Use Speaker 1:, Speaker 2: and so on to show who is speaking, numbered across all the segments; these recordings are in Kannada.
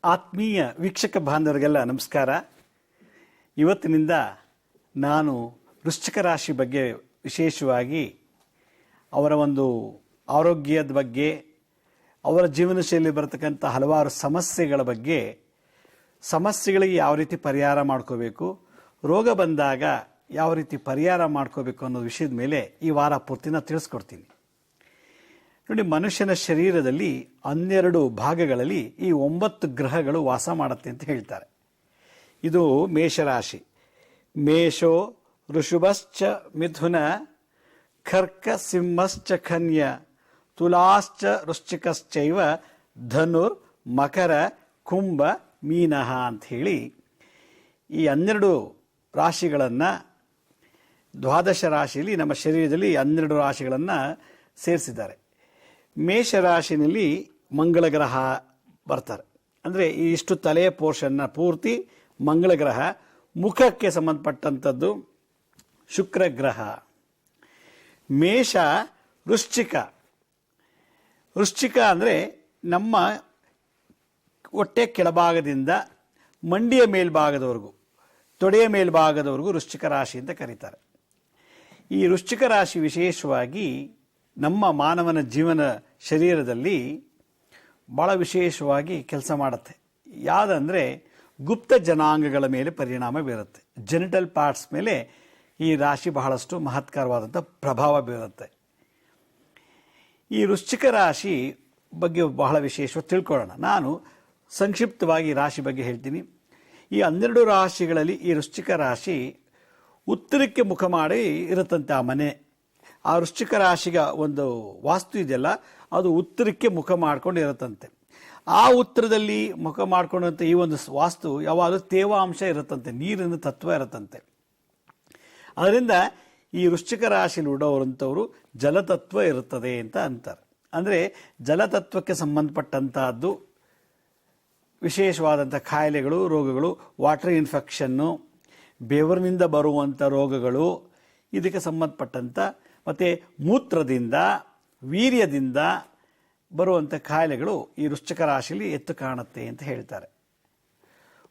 Speaker 1: ಆತ್ಮೀಯ ವೀಕ್ಷಕ ಬಾಂಧವರಿಗೆಲ್ಲ ನಮಸ್ಕಾರ. ಇವತ್ತಿನಿಂದ ನಾನು ವೃಶ್ಚಿಕ ರಾಶಿ ಬಗ್ಗೆ ವಿಶೇಷವಾಗಿ ಅವರ ಒಂದು ಆರೋಗ್ಯದ ಬಗ್ಗೆ, ಅವರ ಜೀವನ ಶೈಲಿ ಬರತಕ್ಕಂಥ ಹಲವಾರು ಸಮಸ್ಯೆಗಳ ಬಗ್ಗೆ, ಸಮಸ್ಯೆಗಳಿಗೆ ಯಾವ ರೀತಿ ಪರಿಹಾರ ಮಾಡ್ಕೋಬೇಕು, ರೋಗ ಬಂದಾಗ ಯಾವ ರೀತಿ ಪರಿಹಾರ ಮಾಡ್ಕೋಬೇಕು ಅನ್ನೋ ವಿಷಯದ ಮೇಲೆ ಈ ವಾರ ಪೂರ್ತಿನ ತಿಳಿಸ್ಕೊಡ್ತೀನಿ. ನೋಡಿ, ಮನುಷ್ಯನ ಶರೀರದಲ್ಲಿ 12 ಭಾಗಗಳಲ್ಲಿ ಈ 9 ಗ್ರಹಗಳು ವಾಸ ಮಾಡುತ್ತೆ ಅಂತ ಹೇಳ್ತಾರೆ. ಇದು ಮೇಷರಾಶಿ. ಮೇಷೋ ಋಷಭಶ್ಚ ಮಿಥುನ ಕರ್ಕ ಸಿಂಹಶ್ಚ ಕನ್ಯಾ ತುಲಾಶ್ಚ ವೃಶ್ಚಿಕಶ್ಚೈವ ಧನುರ್ ಮಕರ ಕುಂಭ ಮೀನಃ ಅಂತ ಹೇಳಿ ಈ 12 ರಾಶಿಗಳನ್ನು, ದ್ವಾದಶ ರಾಶಿಯಲ್ಲಿ ನಮ್ಮ ಶರೀರದಲ್ಲಿ 12 ರಾಶಿಗಳನ್ನು ಸೇರಿಸಿದ್ದಾರೆ. ಮೇಷರಾಶಿನಲ್ಲಿ ಮಂಗಳ ಗ್ರಹ ಬರ್ತಾರೆ. ಅಂದರೆ ಇಷ್ಟು ತಲೆಯ ಪೋರ್ಷನ್ನ ಪೂರ್ತಿ ಮಂಗಳ ಗ್ರಹ, ಮುಖಕ್ಕೆ ಸಂಬಂಧಪಟ್ಟಂಥದ್ದು ಶುಕ್ರ ಗ್ರಹ. ಮೇಷ ವೃಶ್ಚಿಕ. ವೃಶ್ಚಿಕ ಅಂದರೆ ನಮ್ಮ ಹೊಟ್ಟೆ ಕೆಳಭಾಗದಿಂದ ಮಂಡಿಯ ಮೇಲ್ಭಾಗದವರೆಗೂ, ತೊಡೆಯ ಮೇಲ್ಭಾಗದವರೆಗೂ ವೃಶ್ಚಿಕ ರಾಶಿ ಅಂತ ಕರೀತಾರೆ. ಈ ವೃಶ್ಚಿಕ ರಾಶಿ ವಿಶೇಷವಾಗಿ ನಮ್ಮ ಮಾನವನ ಜೀವನ ಶರೀರದಲ್ಲಿ ಭಾಳ ವಿಶೇಷವಾಗಿ ಕೆಲಸ ಮಾಡುತ್ತೆ. ಯಾವುದಂದರೆ ಗುಪ್ತ ಜನಾಂಗಗಳ ಮೇಲೆ ಪರಿಣಾಮ ಬೀರುತ್ತೆ. ಜೆನಿಟಲ್ ಪಾರ್ಟ್ಸ್ ಮೇಲೆ ಈ ರಾಶಿ ಬಹಳಷ್ಟು ಮಹತ್ಕರವಾದಂಥ ಪ್ರಭಾವ ಬೀರುತ್ತೆ. ಈ ವೃಶ್ಚಿಕ ರಾಶಿ ಬಗ್ಗೆ ಬಹಳ ವಿಶೇಷವಾಗಿ ತಿಳ್ಕೊಳ್ಳೋಣ. ನಾನು ಸಂಕ್ಷಿಪ್ತವಾಗಿ ರಾಶಿ ಬಗ್ಗೆ ಹೇಳ್ತೀನಿ. ಈ 12 ರಾಶಿಗಳಲ್ಲಿ ಈ ವೃಶ್ಚಿಕ ರಾಶಿ ಉತ್ತರಕ್ಕೆ ಮುಖ ಮಾಡಿ ಇರುತ್ತಂತೆ. ಆ ಮನೆ, ಆ ವೃಶ್ಚಿಕ ರಾಶಿಗೆ ಒಂದು ವಾಸ್ತು ಇದೆಯಲ್ಲ, ಅದು ಉತ್ತರಕ್ಕೆ ಮುಖ ಮಾಡ್ಕೊಂಡು ಇರುತ್ತಂತೆ. ಆ ಉತ್ತರದಲ್ಲಿ ಮುಖ ಮಾಡ್ಕೊಂಡಂತೆ ಈ ಒಂದು ವಾಸ್ತು ಯಾವಾಗಲೂ ತೇವಾಂಶ ಇರುತ್ತಂತೆ, ನೀರಿನ ತತ್ವ ಇರುತ್ತಂತೆ. ಅದರಿಂದ ಈ ವೃಶ್ಚಿಕ ರಾಶಿಯಲ್ಲಿ ಉಡೋರಂಥವರು ಜಲತತ್ವ ಇರುತ್ತದೆ ಅಂತ ಅಂತಾರೆ. ಅಂದರೆ ಜಲತತ್ವಕ್ಕೆ ಸಂಬಂಧಪಟ್ಟಂತಹದ್ದು ವಿಶೇಷವಾದಂಥ ಕಾಯಿಲೆಗಳು, ರೋಗಗಳು, ವಾಟರ್ ಇನ್ಫೆಕ್ಷನ್ನು, ಬೆವರಿನಿಂದ ಬರುವಂಥ ರೋಗಗಳು, ಇದಕ್ಕೆ ಸಂಬಂಧಪಟ್ಟಂಥ ಮತ್ತು ಮೂತ್ರದಿಂದ, ವೀರ್ಯದಿಂದ ಬರುವಂಥ ಕಾಯಿಲೆಗಳು ಈ ವೃಶ್ಚಿಕ ರಾಶಿಯಲ್ಲಿ ಎತ್ತು ಕಾಣುತ್ತೆ ಅಂತ ಹೇಳ್ತಾರೆ.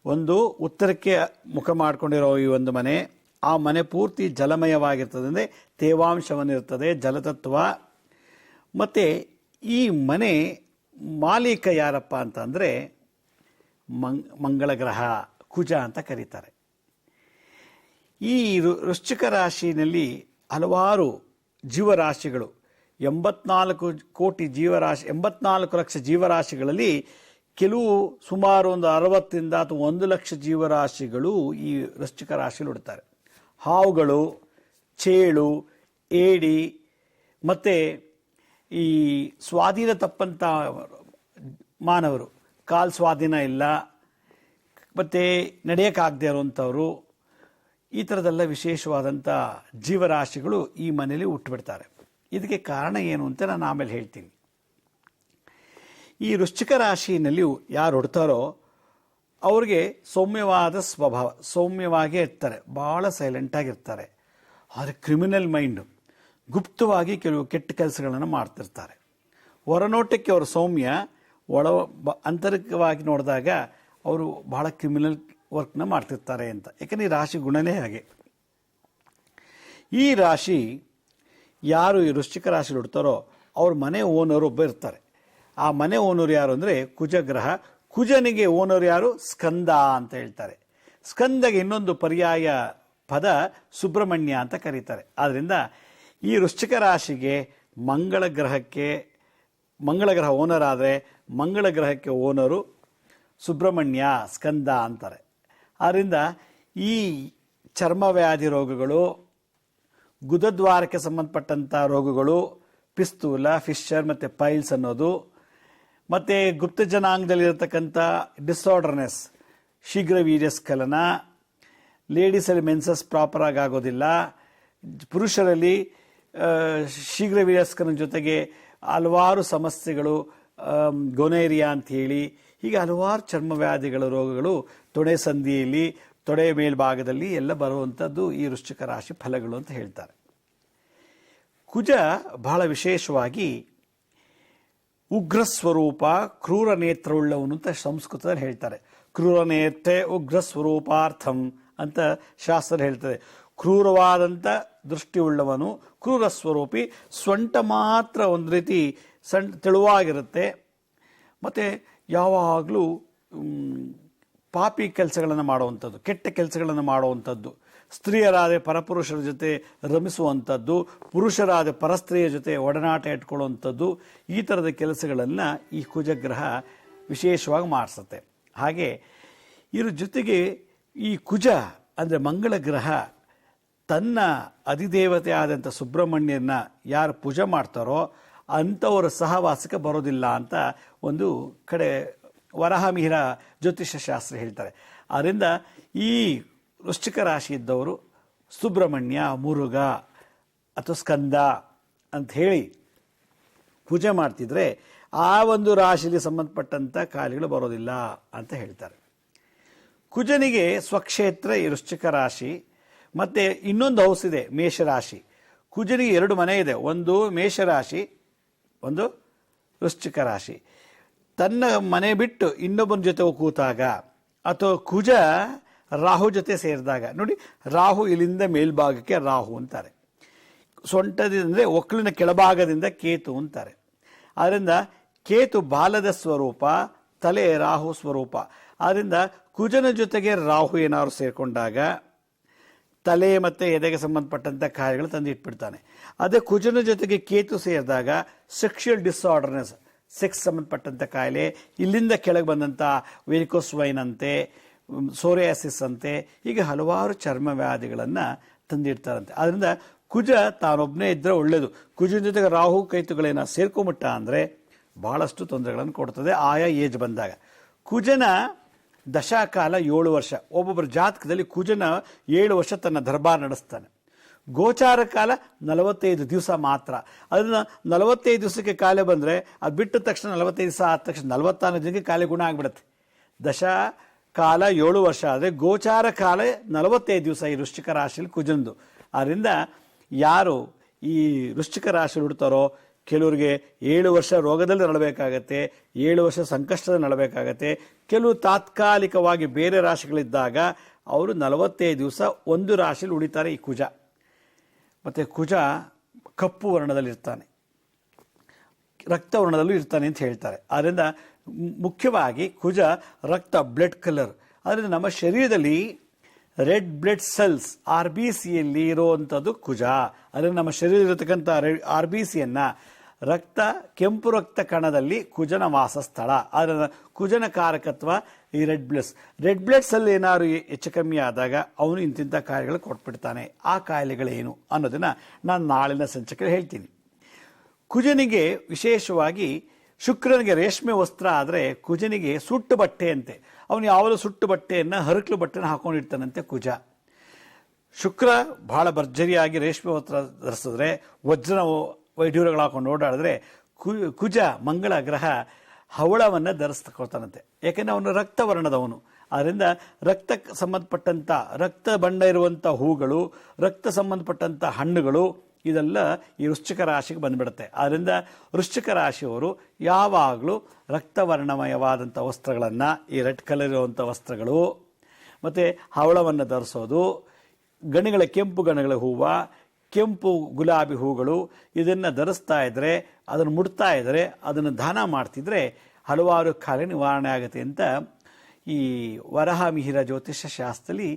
Speaker 1: ಒಂದು ಉತ್ತರಕ್ಕೆ ಮುಖ ಮಾಡಿಕೊಂಡಿರೋ ಈ ಒಂದು ಮನೆ, ಆ ಮನೆ ಪೂರ್ತಿ ಜಲಮಯವಾಗಿರ್ತದೆ, ಅಂದರೆ ತೇವಾಂಶವನ್ನಿರ್ತದೆ, ಜಲತತ್ವ. ಮತ್ತು ಈ ಮನೆ ಮಾಲೀಕ ಯಾರಪ್ಪ ಅಂತಂದರೆ ಮಂಗಳ ಗ್ರಹ, ಕುಜ ಅಂತ ಕರೀತಾರೆ. ಈ ವೃಶ್ಚಿಕ ರಾಶಿನಲ್ಲಿ ಹಲವಾರು ಜೀವರಾಶಿಗಳು, 84 ಕೋಟಿ ಜೀವರಾಶಿ, 84 ಲಕ್ಷ ಜೀವರಾಶಿಗಳಲ್ಲಿ ಕೆಲವು ಸುಮಾರು ಒಂದು 60ರಿಂದ ಅಥವಾ 1 ಲಕ್ಷ ಜೀವರಾಶಿಗಳು ಈ ವೃಶ್ಚಿಕ ರಾಶಿಯಲ್ಲಿ ಉಡ್ತಾರೆ. ಹಾವುಗಳು, ಚೇಳು, ಏಡಿ, ಮತ್ತು ಈ ಸ್ವಾಧೀನ ತಪ್ಪಂಥ ಮಾನವರು, ಕಾಲು ಸ್ವಾಧೀನ ಇಲ್ಲ, ಮತ್ತು ನಡೆಯೋಕ್ಕಾಗದೇ ಇರುವಂಥವರು, ಈ ಥರದೆಲ್ಲ ವಿಶೇಷವಾದಂಥ ಜೀವರಾಶಿಗಳು ಈ ಮನೆಯಲ್ಲಿ ಹುಟ್ಟುಬಿಡ್ತಾರೆ. ಇದಕ್ಕೆ ಕಾರಣ ಏನು ಅಂತ ನಾನು ಆಮೇಲೆ ಹೇಳ್ತೀನಿ. ಈ ವೃಶ್ಚಿಕ ರಾಶಿಯಲ್ಲಿ ಯಾರು ಹುಡ್ತಾರೋ ಅವ್ರಿಗೆ ಸೌಮ್ಯವಾದ ಸ್ವಭಾವ, ಸೌಮ್ಯವಾಗೇ ಇರ್ತಾರೆ, ಭಾಳ ಸೈಲೆಂಟಾಗಿರ್ತಾರೆ. ಆದರೆ ಕ್ರಿಮಿನಲ್ ಮೈಂಡು, ಗುಪ್ತವಾಗಿ ಕೆಲವು ಕೆಟ್ಟ ಕೆಲಸಗಳನ್ನು ಮಾಡ್ತಿರ್ತಾರೆ. ಹೊರನೋಟಕ್ಕೆ ಅವರು ಸೌಮ್ಯ, ಆಂತರಿಕವಾಗಿ ನೋಡಿದಾಗ ಅವರು ಭಾಳ ಕ್ರಿಮಿನಲ್ ವರ್ಕ್ನ ಮಾಡ್ತಿರ್ತಾರೆ ಅಂತ. ಯಾಕಂದರೆ ಈ ರಾಶಿ ಗುಣನೇ ಹಾಗೆ. ಈ ರಾಶಿ ಯಾರು ಈ ವೃಶ್ಚಿಕ ರಾಶಿ ಹುಡ್ತಾರೋ ಅವ್ರ ಮನೆ ಓನರ್ ಒಬ್ಬ ಇರ್ತಾರೆ. ಆ ಮನೆ ಓನರ್ ಯಾರು ಅಂದರೆ ಕುಜಗ್ರಹ. ಕುಜನಿಗೆ ಓನರ್ ಯಾರು? ಸ್ಕಂದ ಅಂತ ಹೇಳ್ತಾರೆ. ಸ್ಕಂದಗೆ ಇನ್ನೊಂದು ಪರ್ಯಾಯ ಪದ ಸುಬ್ರಹ್ಮಣ್ಯ ಅಂತ ಕರೀತಾರೆ. ಆದ್ದರಿಂದ ಈ ವೃಶ್ಚಿಕ ರಾಶಿಗೆ ಮಂಗಳ ಗ್ರಹ ಓನರ್ ಆದರೆ ಮಂಗಳ ಗ್ರಹಕ್ಕೆ ಓನರು ಸುಬ್ರಹ್ಮಣ್ಯ, ಸ್ಕಂದ ಅಂತಾರೆ. ಆದ್ದರಿಂದ ಈ ಚರ್ಮವ್ಯಾಧಿ ರೋಗಗಳು, ಗುದದ್ವಾರಕ್ಕೆ ಸಂಬಂಧಪಟ್ಟಂಥ ರೋಗಗಳು, ಪಿಸ್ತೂಲ, ಫಿಶರ್ ಮತ್ತು ಪೈಲ್ಸ್ ಅನ್ನೋದು, ಮತ್ತು ಗುಪ್ತ ಜನಾಂಗದಲ್ಲಿರತಕ್ಕಂಥ ಡಿಸಾರ್ಡರ್ನೆಸ್, ಶೀಘ್ರ ವೀರ್ಯಸ್ಖಲನ, ಲೇಡೀಸಲ್ಲಿ ಮೆನ್ಸಸ್ ಪ್ರಾಪರಾಗಿ ಆಗೋದಿಲ್ಲ, ಪುರುಷರಲ್ಲಿ ಶೀಘ್ರ ವೀರ್ಯಸ್ಖಲನ ಜೊತೆಗೆ ಹಲವಾರು ಸಮಸ್ಯೆಗಳು, ಗೊನೇರಿಯಾ ಅಂಥೇಳಿ, ಹೀಗೆ ಹಲವಾರು ಚರ್ಮವ್ಯಾಧಿಗಳ ರೋಗಗಳು ತೊಡೆ ಸಂಧಿಯಲ್ಲಿ, ತೊಡೆ ಮೇಲ್ಭಾಗದಲ್ಲಿ ಎಲ್ಲ ಬರುವಂಥದ್ದು ಈ ವೃಶ್ಚಿಕ ರಾಶಿ ಫಲಗಳು ಅಂತ ಹೇಳ್ತಾರೆ. ಕುಜ ಬಹಳ ವಿಶೇಷವಾಗಿ ಉಗ್ರ ಸ್ವರೂಪ, ಕ್ರೂರ ನೇತ್ರವುಳ್ಳವನು ಅಂತ ಸಂಸ್ಕೃತದಲ್ಲಿ ಹೇಳ್ತಾರೆ. ಕ್ರೂರ ನೇತ್ರೆ ಉಗ್ರ ಸ್ವರೂಪಾರ್ಥಂ ಅಂತ ಶಾಸ್ತ್ರ ಹೇಳ್ತದೆ. ಕ್ರೂರವಾದಂಥ ದೃಷ್ಟಿಯುಳ್ಳವನು, ಕ್ರೂರ ಸ್ವರೂಪಿ. ಸೊಂಟ ಮಾತ್ರ ಒಂದು ರೀತಿ ತೆಳುವಾಗಿರುತ್ತೆ, ಮತ್ತು ಯಾವಾಗಲೂ ಪಾಪಿ ಕೆಲಸಗಳನ್ನು ಮಾಡುವಂಥದ್ದು, ಕೆಟ್ಟ ಕೆಲಸಗಳನ್ನು ಮಾಡುವಂಥದ್ದು. ಸ್ತ್ರೀಯರಾದ ಪರಪುರುಷರ ಜೊತೆ ರಮಿಸುವಂಥದ್ದು, ಪುರುಷರಾದ ಪರಸ್ತ್ರೀಯ ಜೊತೆ ಒಡನಾಟ ಇಟ್ಕೊಳ್ಳುವಂಥದ್ದು, ಈ ಥರದ ಕೆಲಸಗಳನ್ನು ಈ ಕುಜಗ್ರಹ ವಿಶೇಷವಾಗಿ ಮಾಡಿಸುತ್ತೆ. ಹಾಗೆ ಇದ್ರ ಜೊತೆಗೆ ಈ ಕುಜ ಅಂದರೆ ಮಂಗಳ ಗ್ರಹ ತನ್ನ ಅಧಿದೇವತೆ ಆದಂಥ ಸುಬ್ರಹ್ಮಣ್ಯನ ಯಾರು ಪೂಜೆ ಮಾಡ್ತಾರೋ ಅಂಥವರ ಸಹವಾಸಕ್ಕೆ ಬರೋದಿಲ್ಲ ಅಂತ ಒಂದು ಕಡೆ ವರಹಮಿಹಿರ ಜ್ಯೋತಿಷ್ಯ ಶಾಸ್ತ್ರ ಹೇಳ್ತಾರೆ. ಆದ್ದರಿಂದ ಈ ವೃಶ್ಚಿಕ ರಾಶಿ ಇದ್ದವರು ಸುಬ್ರಹ್ಮಣ್ಯ, ಮುರುಘ ಅಥವಾ ಸ್ಕಂದ ಅಂತ ಹೇಳಿ ಪೂಜೆ ಮಾಡ್ತಿದ್ರೆ ಆ ಒಂದು ರಾಶಿಗೆ ಸಂಬಂಧಪಟ್ಟಂಥ ಕಾಯಿಲೆಗಳು ಬರೋದಿಲ್ಲ ಅಂತ ಹೇಳ್ತಾರೆ. ಕುಜನಿಗೆ ಸ್ವಕ್ಷೇತ್ರ ಈ ವೃಶ್ಚಿಕ ರಾಶಿ, ಮತ್ತು ಇನ್ನೊಂದು ಹೌಸ್ ಇದೆ ಮೇಷರಾಶಿ. ಕುಜನಿಗೆ 2 ಮನೆ ಇದೆ, ಒಂದು ಮೇಷರಾಶಿ, ಒಂದು ವೃಶ್ಚಿಕ ರಾಶಿ. ತನ್ನ ಮನೆ ಬಿಟ್ಟು ಇನ್ನೊಬ್ಬನ ಜೊತೆ ಕೂತಾಗ ಅಥವಾ ಕುಜ ರಾಹು ಜೊತೆ ಸೇರಿದಾಗ, ನೋಡಿ ರಾಹು ಇಲ್ಲಿಂದ ಮೇಲ್ಭಾಗಕ್ಕೆ ರಾಹು ಅಂತಾರೆ, ಸೊಂಟದಿಂದ ಒಕ್ಕಲಿನ ಕೆಳಭಾಗದಿಂದ ಕೇತು ಅಂತಾರೆ. ಆದ್ದರಿಂದ ಕೇತು ಬಾಲದ ಸ್ವರೂಪ, ತಲೆ ರಾಹು ಸ್ವರೂಪ. ಆದ್ದರಿಂದ ಕುಜನ ಜೊತೆಗೆ ರಾಹು ಏನಾದ್ರು ಸೇರಿಕೊಂಡಾಗ ತಲೆ ಮತ್ತು ಎದೆಗೆ ಸಂಬಂಧಪಟ್ಟಂಥ ಕಾಯಿಲೆಗಳು ತಂದು ಇಟ್ಬಿಡ್ತಾನೆ. ಅದೇ ಕುಜನ ಜೊತೆಗೆ ಕೇತು ಸೇರಿದಾಗ ಸೆಕ್ಷುಯಲ್ ಡಿಸಾರ್ಡರ್ನೆಸ್, ಸೆಕ್ಸ್ ಸಂಬಂಧಪಟ್ಟಂಥ ಕಾಯಿಲೆ, ಇಲ್ಲಿಂದ ಕೆಳಗೆ ಬಂದಂಥ ವೆರಿಕೋಸ್ ವೈನ್ ಅಂತೆ, ಸೋರಿಯಾಸಿಸ್ ಅಂತೆ, ಹೀಗೆ ಹಲವಾರು ಚರ್ಮ ವ್ಯಾಧಿಗಳನ್ನು ತಂದಿಡ್ತಾರಂತೆ. ಆದ್ದರಿಂದ ಕುಜ ತಾನೊಬ್ಬನೇ ಇದ್ದರೆ ಒಳ್ಳೆಯದು. ಕುಜನ ಜೊತೆಗೆ ರಾಹು ಕೇತುಗಳೇನ ಸೇರ್ಕೊಂಬಿಟ್ಟ ಅಂದರೆ ಭಾಳಷ್ಟು ತೊಂದರೆಗಳನ್ನು ಕೊಡ್ತದೆ ಆಯಾ ಏಜ್ ಬಂದಾಗ. ಕುಜನ ದಶಾಕಾಲ 7 ವರ್ಷ. ಒಬ್ಬೊಬ್ಬರ ಜಾತಕದಲ್ಲಿ ಕುಜನ 7 ವರ್ಷ ತನ್ನ ದರ್ಬಾರ್ ನಡೆಸ್ತಾನೆ. ಗೋಚಾರ ಕಾಲ 45 ದಿವಸ ಮಾತ್ರ. ಅದನ್ನು 45 ದಿವಸಕ್ಕೆ ಕಾಯಿಲೆ ಬಂದರೆ ಅದು ಬಿಟ್ಟ ತಕ್ಷಣ 45 ದಿವಸ ಆದ ತಕ್ಷಣ 44 ದಿನಕ್ಕೆ ಕಾಯಿಲೆ ಗುಣ ಆಗಿಬಿಡುತ್ತೆ. ದಶಾ ಕಾಲ 7 ವರ್ಷ ಆದರೆ ಗೋಚಾರ ಕಾಲ 45 ದಿವಸ ಈ ವೃಶ್ಚಿಕ ರಾಶಿಯಲ್ಲಿ ಕುಜಂದು. ಆದ್ದರಿಂದ ಯಾರು ಈ ವೃಶ್ಚಿಕ ರಾಶಿ ಹುಡ್ತಾರೋ ಕೆಲವರಿಗೆ 7 ವರ್ಷ ರೋಗದಲ್ಲಿ ನಡಬೇಕಾಗತ್ತೆ, 7 ವರ್ಷ ಸಂಕಷ್ಟದಲ್ಲಿ ನಡಬೇಕಾಗತ್ತೆ. ಕೆಲವು ತಾತ್ಕಾಲಿಕವಾಗಿ ಬೇರೆ ರಾಶಿಗಳಿದ್ದಾಗ ಅವರು 45 ದಿವಸ ಒಂದು ರಾಶಿಯಲ್ಲಿ ಉಳಿತಾರೆ ಈ ಕುಜ. ಮತ್ತು ಕುಜ ಕಪ್ಪು ವರ್ಣದಲ್ಲಿರ್ತಾನೆ, ರಕ್ತವರ್ಣದಲ್ಲೂ ಇರ್ತಾನೆ ಅಂತ ಹೇಳ್ತಾರೆ. ಆದ್ದರಿಂದ ಮುಖ್ಯವಾಗಿ ಕುಜ ರಕ್ತ, ಬ್ಲಡ್ ಕಲರ್. ಆದ್ದರಿಂದ ನಮ್ಮ ಶರೀರದಲ್ಲಿ ರೆಡ್ ಬ್ಲಡ್ ಸೆಲ್ಸ್ RBCಯಲ್ಲಿ ಇರುವಂಥದ್ದು ಕುಜ. ಅಂದರೆ ನಮ್ಮ ಶರೀರ ಇರತಕ್ಕಂಥ RBCಯನ್ನು ರಕ್ತ, ಕೆಂಪು ರಕ್ತ ಕಣದಲ್ಲಿ ಕುಜನ ವಾಸ ಸ್ಥಳ. ಅದರ ಕುಜನ ಕಾರಕತ್ವ ಈ ರೆಡ್ ಬ್ಲಡ್ ಸೆಲ್ ಏನಾದ್ರು ಹೆಚ್ಚು ಕಮ್ಮಿ ಆದಾಗ ಅವನು ಇಂತಿಂಥ ಕಾಯಿಲೆಗಳು ಕೊಟ್ಬಿಡ್ತಾನೆ. ಆ ಕಾಯಿಲೆಗಳೇನು ಅನ್ನೋದನ್ನು ನಾನು ನಾಳಿನ ಸಂಚಿಕೆಯಲ್ಲಿ ಹೇಳ್ತೀನಿ. ಕುಜನಿಗೆ ವಿಶೇಷವಾಗಿ ಶುಕ್ರನಿಗೆ ರೇಷ್ಮೆ ವಸ್ತ್ರ ಆದರೆ ಕುಜನಿಗೆ ಸುಟ್ಟು ಬಟ್ಟೆ ಅಂತೆ. ಅವನು ಯಾವಾಗಲೂ ಸುಟ್ಟು ಬಟ್ಟೆಯನ್ನು, ಹರಕಲು ಬಟ್ಟೆನ ಹಾಕೊಂಡಿರ್ತಾನಂತೆ ಕುಜ. ಶುಕ್ರ ಭಾಳ ಭರ್ಜರಿಯಾಗಿ ರೇಷ್ಮೆ ವಸ್ತ್ರ ಧರಿಸಿದ್ರೆ, ವಜ್ರ ವೈಢೂರ್ಯಗಳು ಹಾಕೊಂಡು ಓಡಾಡಿದ್ರೆ, ಕುಜ ಮಂಗಳ ಗ್ರಹ ಹವಳವನ್ನು ಧರಿಸ್ಕೊಳ್ತಾನಂತೆ. ಯಾಕೆಂದರೆ ಅವನು ರಕ್ತವರ್ಣದವನು. ಆದ್ದರಿಂದ ರಕ್ತಕ್ಕೆ ಸಂಬಂಧಪಟ್ಟಂಥ, ರಕ್ತ ಬಣ್ಣ ಇರುವಂಥ ಹೂಗಳು, ರಕ್ತ ಸಂಬಂಧಪಟ್ಟಂಥ ಹಣ್ಣುಗಳು ಇದೆಲ್ಲ ಈ ವೃಶ್ಚಿಕ ರಾಶಿಗೆ ಬಂದುಬಿಡುತ್ತೆ. ಆದ್ದರಿಂದ ವೃಶ್ಚಿಕ ರಾಶಿಯವರು ಯಾವಾಗಲೂ ರಕ್ತವರ್ಣಮಯವಾದಂಥ ವಸ್ತ್ರಗಳನ್ನು, ಈ ರೆಡ್ ಕಲರ್ ಇರುವಂಥ ವಸ್ತ್ರಗಳು ಮತ್ತು ಹವಳವನ್ನು ಧರಿಸೋದು, ಗಣಿಗಳ, ಕೆಂಪು ಗಣಿಗಳ ಹೂವು, ಕೆಂಪು ಗುಲಾಬಿ ಹೂಗಳು ಇದನ್ನು ಧರಿಸ್ತಾ ಇದ್ದರೆ, ಅದನ್ನು ಮುಡ್ತಾ ಇದ್ದರೆ, ಅದನ್ನು ದಾನ ಮಾಡ್ತಿದ್ರೆ ಹಲವಾರು ಕಾಯಿಲೆ ನಿವಾರಣೆ ಆಗುತ್ತೆ ಅಂತ ಈ ವರಹಮಿಹಿರ ಜ್ಯೋತಿಷ್ಯ ಶಾಸ್ತ್ರದಲ್ಲಿ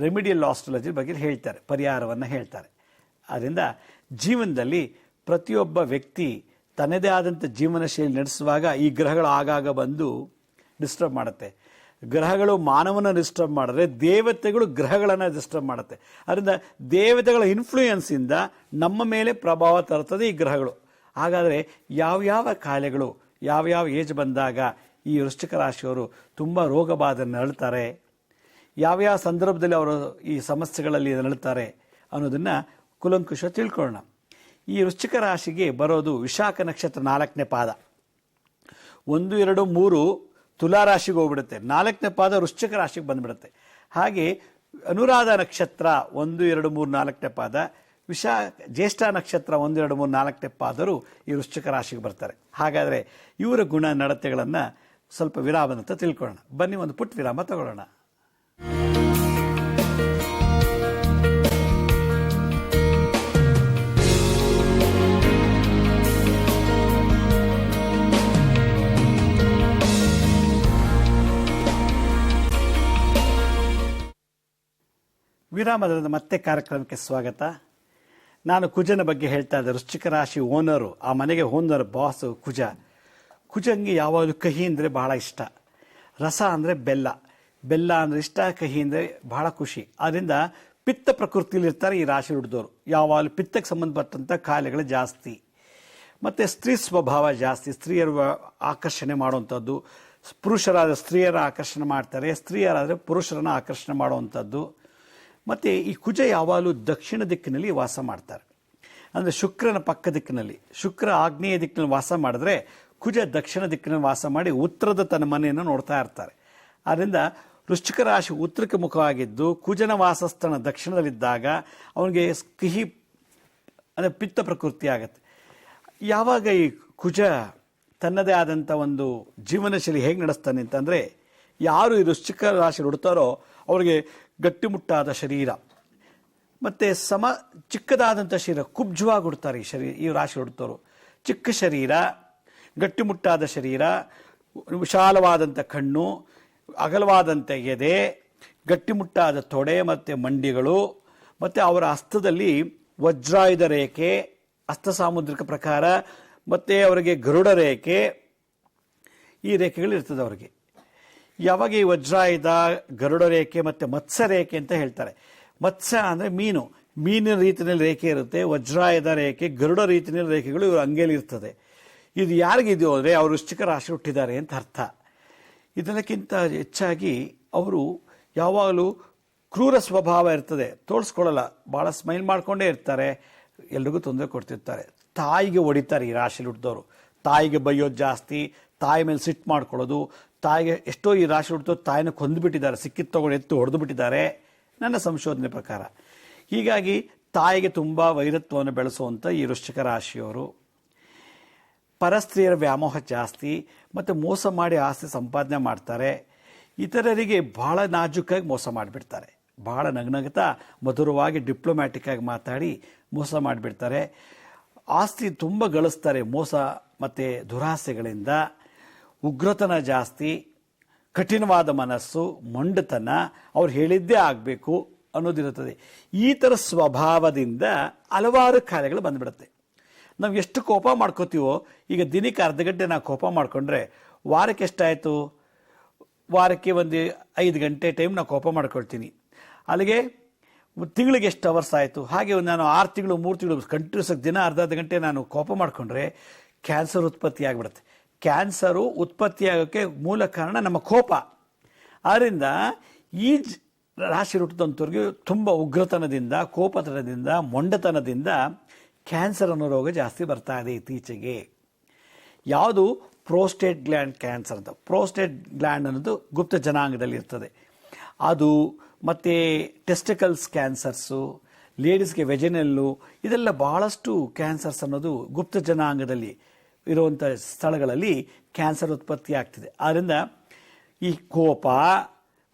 Speaker 1: ರೆಮಿಡಿಯಲ್ ಆಸ್ಟ್ರಾಲಜಿ ಬಗ್ಗೆ ಹೇಳ್ತಾರೆ, ಪರಿಹಾರವನ್ನು ಹೇಳ್ತಾರೆ. ಆದ್ದರಿಂದ ಜೀವನದಲ್ಲಿ ಪ್ರತಿಯೊಬ್ಬ ವ್ಯಕ್ತಿ ತನ್ನದೇ ಆದಂಥ ಜೀವನ ಶೈಲಿ ನಡೆಸುವಾಗ ಈ ಗ್ರಹಗಳು ಆಗಾಗ ಬಂದು ಡಿಸ್ಟರ್ಬ್ ಮಾಡುತ್ತೆ. ಗ್ರಹಗಳು ಮಾನವನ ಡಿಸ್ಟರ್ಬ್ ಮಾಡಿದ್ರೆ ದೇವತೆಗಳು ಗ್ರಹಗಳನ್ನು ಡಿಸ್ಟರ್ಬ್ ಮಾಡುತ್ತೆ. ಅದರಿಂದ ದೇವತೆಗಳ ಇನ್ಫ್ಲೂಯೆನ್ಸಿಂದ ನಮ್ಮ ಮೇಲೆ ಪ್ರಭಾವ ತರುತ್ತದೆ ಈ ಗ್ರಹಗಳು. ಹಾಗಾದರೆ ಯಾವ್ಯಾವ ಕಾಯಿಲೆಗಳು ಯಾವ್ಯಾವ ಏಜ್ ಬಂದಾಗ ಈ ವೃಶ್ಚಿಕ ರಾಶಿಯವರು ತುಂಬ ರೋಗ ಬಾಧೆ ನರಳ್ತಾರೆ, ಯಾವ್ಯಾವ ಸಂದರ್ಭದಲ್ಲಿ ಅವರು ಈ ಸಮಸ್ಯೆಗಳಲ್ಲಿ ನರಳ್ತಾರೆ ಅನ್ನೋದನ್ನು ಕುಲಂಕುಷ ತಿಳ್ಕೊಳ್ಳೋಣ. ಈ ವೃಶ್ಚಿಕ ರಾಶಿಗೆ ಬರೋದು ವಿಶಾಖ ನಕ್ಷತ್ರ 4ನೇ ಪಾದ, 1, 2, 3 ತುಲಾ ರಾಶಿಗೆ ಹೋಗ್ಬಿಡುತ್ತೆ, 4ನೇ ಪಾದ ವೃಶ್ಚಿಕ ರಾಶಿಗೆ ಬಂದುಬಿಡುತ್ತೆ. ಹಾಗೆ ಅನುರಾಧ ನಕ್ಷತ್ರ 1, 2, 3, 4ನೇ ಪಾದ ಜ್ಯೇಷ್ಠ ನಕ್ಷತ್ರ 1, 2, 3, 4ನೇ ಪಾದರು ಈ ವೃಶ್ಚಿಕ ರಾಶಿಗೆ ಬರ್ತಾರೆ. ಹಾಗಾದರೆ ಇವರ ಗುಣ ನಡತೆಗಳನ್ನು ಸ್ವಲ್ಪ ವಿರಾಮದಂತ ತಿಳ್ಕೊಳ್ಳೋಣ. ಬನ್ನಿ ಒಂದು ಪುಟ್ಟ ವಿರಾಮ ತಗೊಳ್ಳೋಣ. ವಿರಾಮದ ಮತ್ತೆ ಕಾರ್ಯಕ್ರಮಕ್ಕೆ ಸ್ವಾಗತ. ನಾನು ಕುಜನ ಬಗ್ಗೆ ಹೇಳ್ತಾ ಇದ್ದೆ. ವೃಶ್ಚಿಕ ರಾಶಿ ಓನರು, ಆ ಮನೆಗೆ ಓನರ್ ಬಾಸು ಕುಜ. ಕುಜಂಗೆ ಯಾವಾಗಲೂ ಕಹಿ ಅಂದರೆ ಬಹಳ ಇಷ್ಟ. ರಸ ಅಂದರೆ ಬೆಲ್ಲ, ಬೆಲ್ಲ ಅಂದರೆ ಇಷ್ಟ, ಕಹಿ ಅಂದರೆ ಬಹಳ ಖುಷಿ. ಆದ್ದರಿಂದ ಪಿತ್ತ ಪ್ರಕೃತಿಯಲ್ಲಿ ಇರ್ತಾರೆ ಈ ರಾಶಿ ಹುಟ್ಟಿದವರು. ಯಾವಾಗಲೂ ಪಿತ್ತಕ್ಕೆ ಸಂಬಂಧಪಟ್ಟಂಥ ಕಾಯಿಲೆಗಳು ಜಾಸ್ತಿ. ಮತ್ತು ಸ್ತ್ರೀ ಸ್ವಭಾವ ಜಾಸ್ತಿ. ಸ್ತ್ರೀಯರು ಆಕರ್ಷಣೆ ಮಾಡುವಂಥದ್ದು, ಪುರುಷರಾದ ಸ್ತ್ರೀಯರ ಆಕರ್ಷಣೆ ಮಾಡ್ತಾರೆ, ಸ್ತ್ರೀಯರಾದರೆ ಪುರುಷರನ್ನು ಆಕರ್ಷಣೆ ಮಾಡುವಂಥದ್ದು. ಮತ್ತು ಈ ಕುಜ ಯಾವಾಗಲೂ ದಕ್ಷಿಣ ದಿಕ್ಕಿನಲ್ಲಿ ವಾಸ ಮಾಡ್ತಾರೆ. ಅಂದರೆ ಶುಕ್ರನ ಪಕ್ಕ ದಿಕ್ಕಿನಲ್ಲಿ, ಶುಕ್ರ ಆಗ್ನೇಯ ದಿಕ್ಕಿನಲ್ಲಿ ವಾಸ ಮಾಡಿದ್ರೆ ಕುಜ ದಕ್ಷಿಣ ದಿಕ್ಕಿನಲ್ಲಿ ವಾಸ ಮಾಡಿ ಉತ್ತರದ ತನ್ನ ಮನೆಯನ್ನು ನೋಡ್ತಾ ಇರ್ತಾರೆ. ಆದ್ದರಿಂದ ವೃಶ್ಚಿಕ ರಾಶಿ ಉತ್ತರಕ್ಕೆ ಮುಖವಾಗಿದ್ದು ಕುಜನ ವಾಸಸ್ಥಾನ ದಕ್ಷಿಣದಲ್ಲಿದ್ದಾಗ ಅವನಿಗೆ ಕಹಿ ಅಂದರೆ ಪಿತ್ತ ಪ್ರಕೃತಿ ಆಗುತ್ತೆ. ಯಾವಾಗ ಈ ಕುಜ ತನ್ನದೇ ಆದಂಥ ಒಂದು ಜೀವನ ಶೈಲಿ ಹೇಗೆ ನಡೆಸ್ತಾನೆ ಅಂತಂದರೆ, ಯಾರು ಈ ವೃಶ್ಚಿಕ ರಾಶಿ ಹುಡ್ತಾರೋ ಅವರಿಗೆ ಗಟ್ಟಿಮುಟ್ಟಾದ ಶರೀರ ಮತ್ತು ಚಿಕ್ಕದಾದಂಥ ಶರೀರ, ಕುಬ್ಜವಾಗಿ ಹುಡ್ತಾರೆ ಈ ರಾಶಿ ಹುಡ್ತವರು. ಚಿಕ್ಕ ಶರೀರ, ಗಟ್ಟಿಮುಟ್ಟಾದ ಶರೀರ, ವಿಶಾಲವಾದಂಥ ಕಣ್ಣು, ಅಗಲವಾದಂಥ ಎದೆ, ಗಟ್ಟಿಮುಟ್ಟಾದ ತೊಡೆ ಮತ್ತು ಮಂಡಿಗಳು, ಮತ್ತು ಅವರ ಹಸ್ತದಲ್ಲಿ ವಜ್ರಾಯುಧ ರೇಖೆ, ಹಸ್ತ ಸಾಮುದ್ರಿಕ ಪ್ರಕಾರ, ಮತ್ತು ಅವರಿಗೆ ಗರುಡ ರೇಖೆ, ಈ ರೇಖೆಗಳು ಇರ್ತದೆ ಅವರಿಗೆ. ಯಾವಾಗ ಈ ವಜ್ರಾಯುಧ, ಗರುಡ ರೇಖೆ ಮತ್ತು ಮತ್ಸ್ಯ ರೇಖೆ ಅಂತ ಹೇಳ್ತಾರೆ. ಮತ್ಸ್ಯ ಅಂದರೆ ಮೀನು, ಮೀನಿನ ರೀತಿಯಲ್ಲಿ ರೇಖೆ ಇರುತ್ತೆ. ವಜ್ರಾಯುಧ ರೇಖೆ, ಗರುಡ ರೀತಿಯಲ್ಲಿ ರೇಖೆಗಳು ಇವರು ಅಂಗೇಲಿ ಇರ್ತದೆ. ಇದು ಯಾರಿಗಿದೆಯೋ ಅಂದರೆ ಅವರು ವೃಶ್ಚಿಕ ರಾಶಿ ಹುಟ್ಟಿದ್ದಾರೆ ಅಂತ ಅರ್ಥ. ಇದಕ್ಕಿಂತ ಹೆಚ್ಚಾಗಿ ಅವರು ಯಾವಾಗಲೂ ಕ್ರೂರ ಸ್ವಭಾವ ಇರ್ತದೆ, ತೋರಿಸ್ಕೊಳ್ಳಲ್ಲ, ಭಾಳ ಸ್ಮೈಲ್ ಮಾಡಿಕೊಂಡೇ ಇರ್ತಾರೆ, ಎಲ್ರಿಗೂ ತೊಂದರೆ ಕೊಡ್ತಿರ್ತಾರೆ. ತಾಯಿಗೆ ಹೊಡಿತಾರೆ ಈ ರಾಶಿಲಿ ಹುಟ್ಟಿದವರು. ತಾಯಿಗೆ ಬೈಯೋದು ಜಾಸ್ತಿ, ತಾಯಿ ಮೇಲೆ ಸಿಟ್ಟು ಮಾಡ್ಕೊಳ್ಳೋದು. ತಾಯಿಗೆ ಎಷ್ಟೋ ಈ ರಾಶಿ ಹುಟ್ಟಿದೋ ತಾಯಿನ ಕೊಂದುಬಿಟ್ಟಿದ್ದಾರೆ, ಸಿಕ್ಕಿದ್ದು ತಗೊಂಡು ಎತ್ತು ಹೊಡೆದು ಬಿಟ್ಟಿದ್ದಾರೆ ನನ್ನ ಸಂಶೋಧನೆ ಪ್ರಕಾರ. ಹೀಗಾಗಿ ತಾಯಿಗೆ ತುಂಬ ವೈರತ್ವವನ್ನು ಬೆಳೆಸುವಂಥ ಈ ವೃಶ್ಚಿಕ ರಾಶಿಯವರು. ಪರಸ್ತ್ರೀಯರ ವ್ಯಾಮೋಹ ಜಾಸ್ತಿ ಮತ್ತು ಮೋಸ ಮಾಡಿ ಆಸ್ತಿ ಸಂಪಾದನೆ ಮಾಡ್ತಾರೆ. ಇತರರಿಗೆ ಭಾಳ ನಾಜೂಕಾಗಿ ಮೋಸ ಮಾಡಿಬಿಡ್ತಾರೆ. ಭಾಳ ನಗ್ನಗ್ತಾ ಮಧುರವಾಗಿ ಡಿಪ್ಲೊಮ್ಯಾಟಿಕ್ ಆಗಿ ಮಾತಾಡಿ ಮೋಸ ಮಾಡಿಬಿಡ್ತಾರೆ. ಆಸ್ತಿ ತುಂಬ ಗಳಿಸ್ತಾರೆ ಮೋಸ ಮತ್ತು ದುರಾಸೆಗಳಿಂದ. ಉಗ್ರತನ ಜಾಸ್ತಿ, ಕಠಿಣವಾದ ಮನಸ್ಸು, ಮೊಂಡತನ, ಅವ್ರು ಹೇಳಿದ್ದೇ ಆಗಬೇಕು ಅನ್ನೋದಿರುತ್ತದೆ. ಈ ಥರ ಸ್ವಭಾವದಿಂದ ಹಲವಾರು ಕಾಯಿಲೆಗಳು ಬಂದುಬಿಡುತ್ತೆ. ನಾವು ಎಷ್ಟು ಕೋಪ ಮಾಡ್ಕೋತೀವೋ, ಈಗ ದಿನಕ್ಕೆ ಅರ್ಧ ಗಂಟೆ ನಾವು ಕೋಪ ಮಾಡಿಕೊಂಡ್ರೆ ವಾರಕ್ಕೆ ಎಷ್ಟಾಯಿತು? ವಾರಕ್ಕೆ ಒಂದು 5 ಗಂಟೆ ಟೈಮ್ ನಾವು ಕೋಪ ಮಾಡ್ಕೊಳ್ತೀನಿ. ಅಲ್ಲಿಗೆ ತಿಂಗಳಿಗೆ ಎಷ್ಟು ಅವರ್ಸ್ ಆಯಿತು? ಹಾಗೆ ನಾನು 6 ತಿಂಗಳು 3 ತಿಂಗಳು ಕಂಟಿನ್ಯೂಸ್ ದಿನ ಅರ್ಧ ಗಂಟೆ ನಾನು ಕೋಪ ಮಾಡಿಕೊಂಡ್ರೆ ಕ್ಯಾನ್ಸರ್ ಉತ್ಪತ್ತಿ ಆಗಿಬಿಡುತ್ತೆ. ಕ್ಯಾನ್ಸರು ಉತ್ಪತ್ತಿಯಾಗೋಕ್ಕೆ ಮೂಲ ಕಾರಣ ನಮ್ಮ ಕೋಪ. ಆದ್ದರಿಂದ ಈ ರಾಶಿ ಹುಟ್ಟಿದಂಥವ್ರಿಗೆ ತುಂಬ ಉಗ್ರತನದಿಂದ, ಕೋಪತನದಿಂದ, ಮೊಂಡತನದಿಂದ ಕ್ಯಾನ್ಸರ್ ಅನ್ನೋ ರೋಗ ಜಾಸ್ತಿ ಬರ್ತಾ ಇದೆ ಇತ್ತೀಚೆಗೆ. ಯಾವುದು? ಪ್ರೋಸ್ಟೇಟ್ ಗ್ಲ್ಯಾಂಡ್ ಕ್ಯಾನ್ಸರ್ ಅಂತ. ಪ್ರೋಸ್ಟೇಟ್ ಗ್ಲ್ಯಾಂಡ್ ಅನ್ನೋದು ಗುಪ್ತ ಜನಾಂಗದಲ್ಲಿ ಇರ್ತದೆ ಅದು. ಮತ್ತು ಟೆಸ್ಟಿಕಲ್ಸ್ ಕ್ಯಾನ್ಸರ್ಸು, ಲೇಡೀಸ್ಗೆ ವೆಜೆನಲ್ಲು, ಇದೆಲ್ಲ ಭಾಳಷ್ಟು ಕ್ಯಾನ್ಸರ್ಸ್ ಅನ್ನೋದು ಗುಪ್ತ ಜನಾಂಗದಲ್ಲಿ ಇರುವಂಥ ಸ್ಥಳಗಳಲ್ಲಿ ಕ್ಯಾನ್ಸರ್ ಉತ್ಪತ್ತಿ ಆಗ್ತಿದೆ. ಆದ್ದರಿಂದ ಈ ಕೋಪ,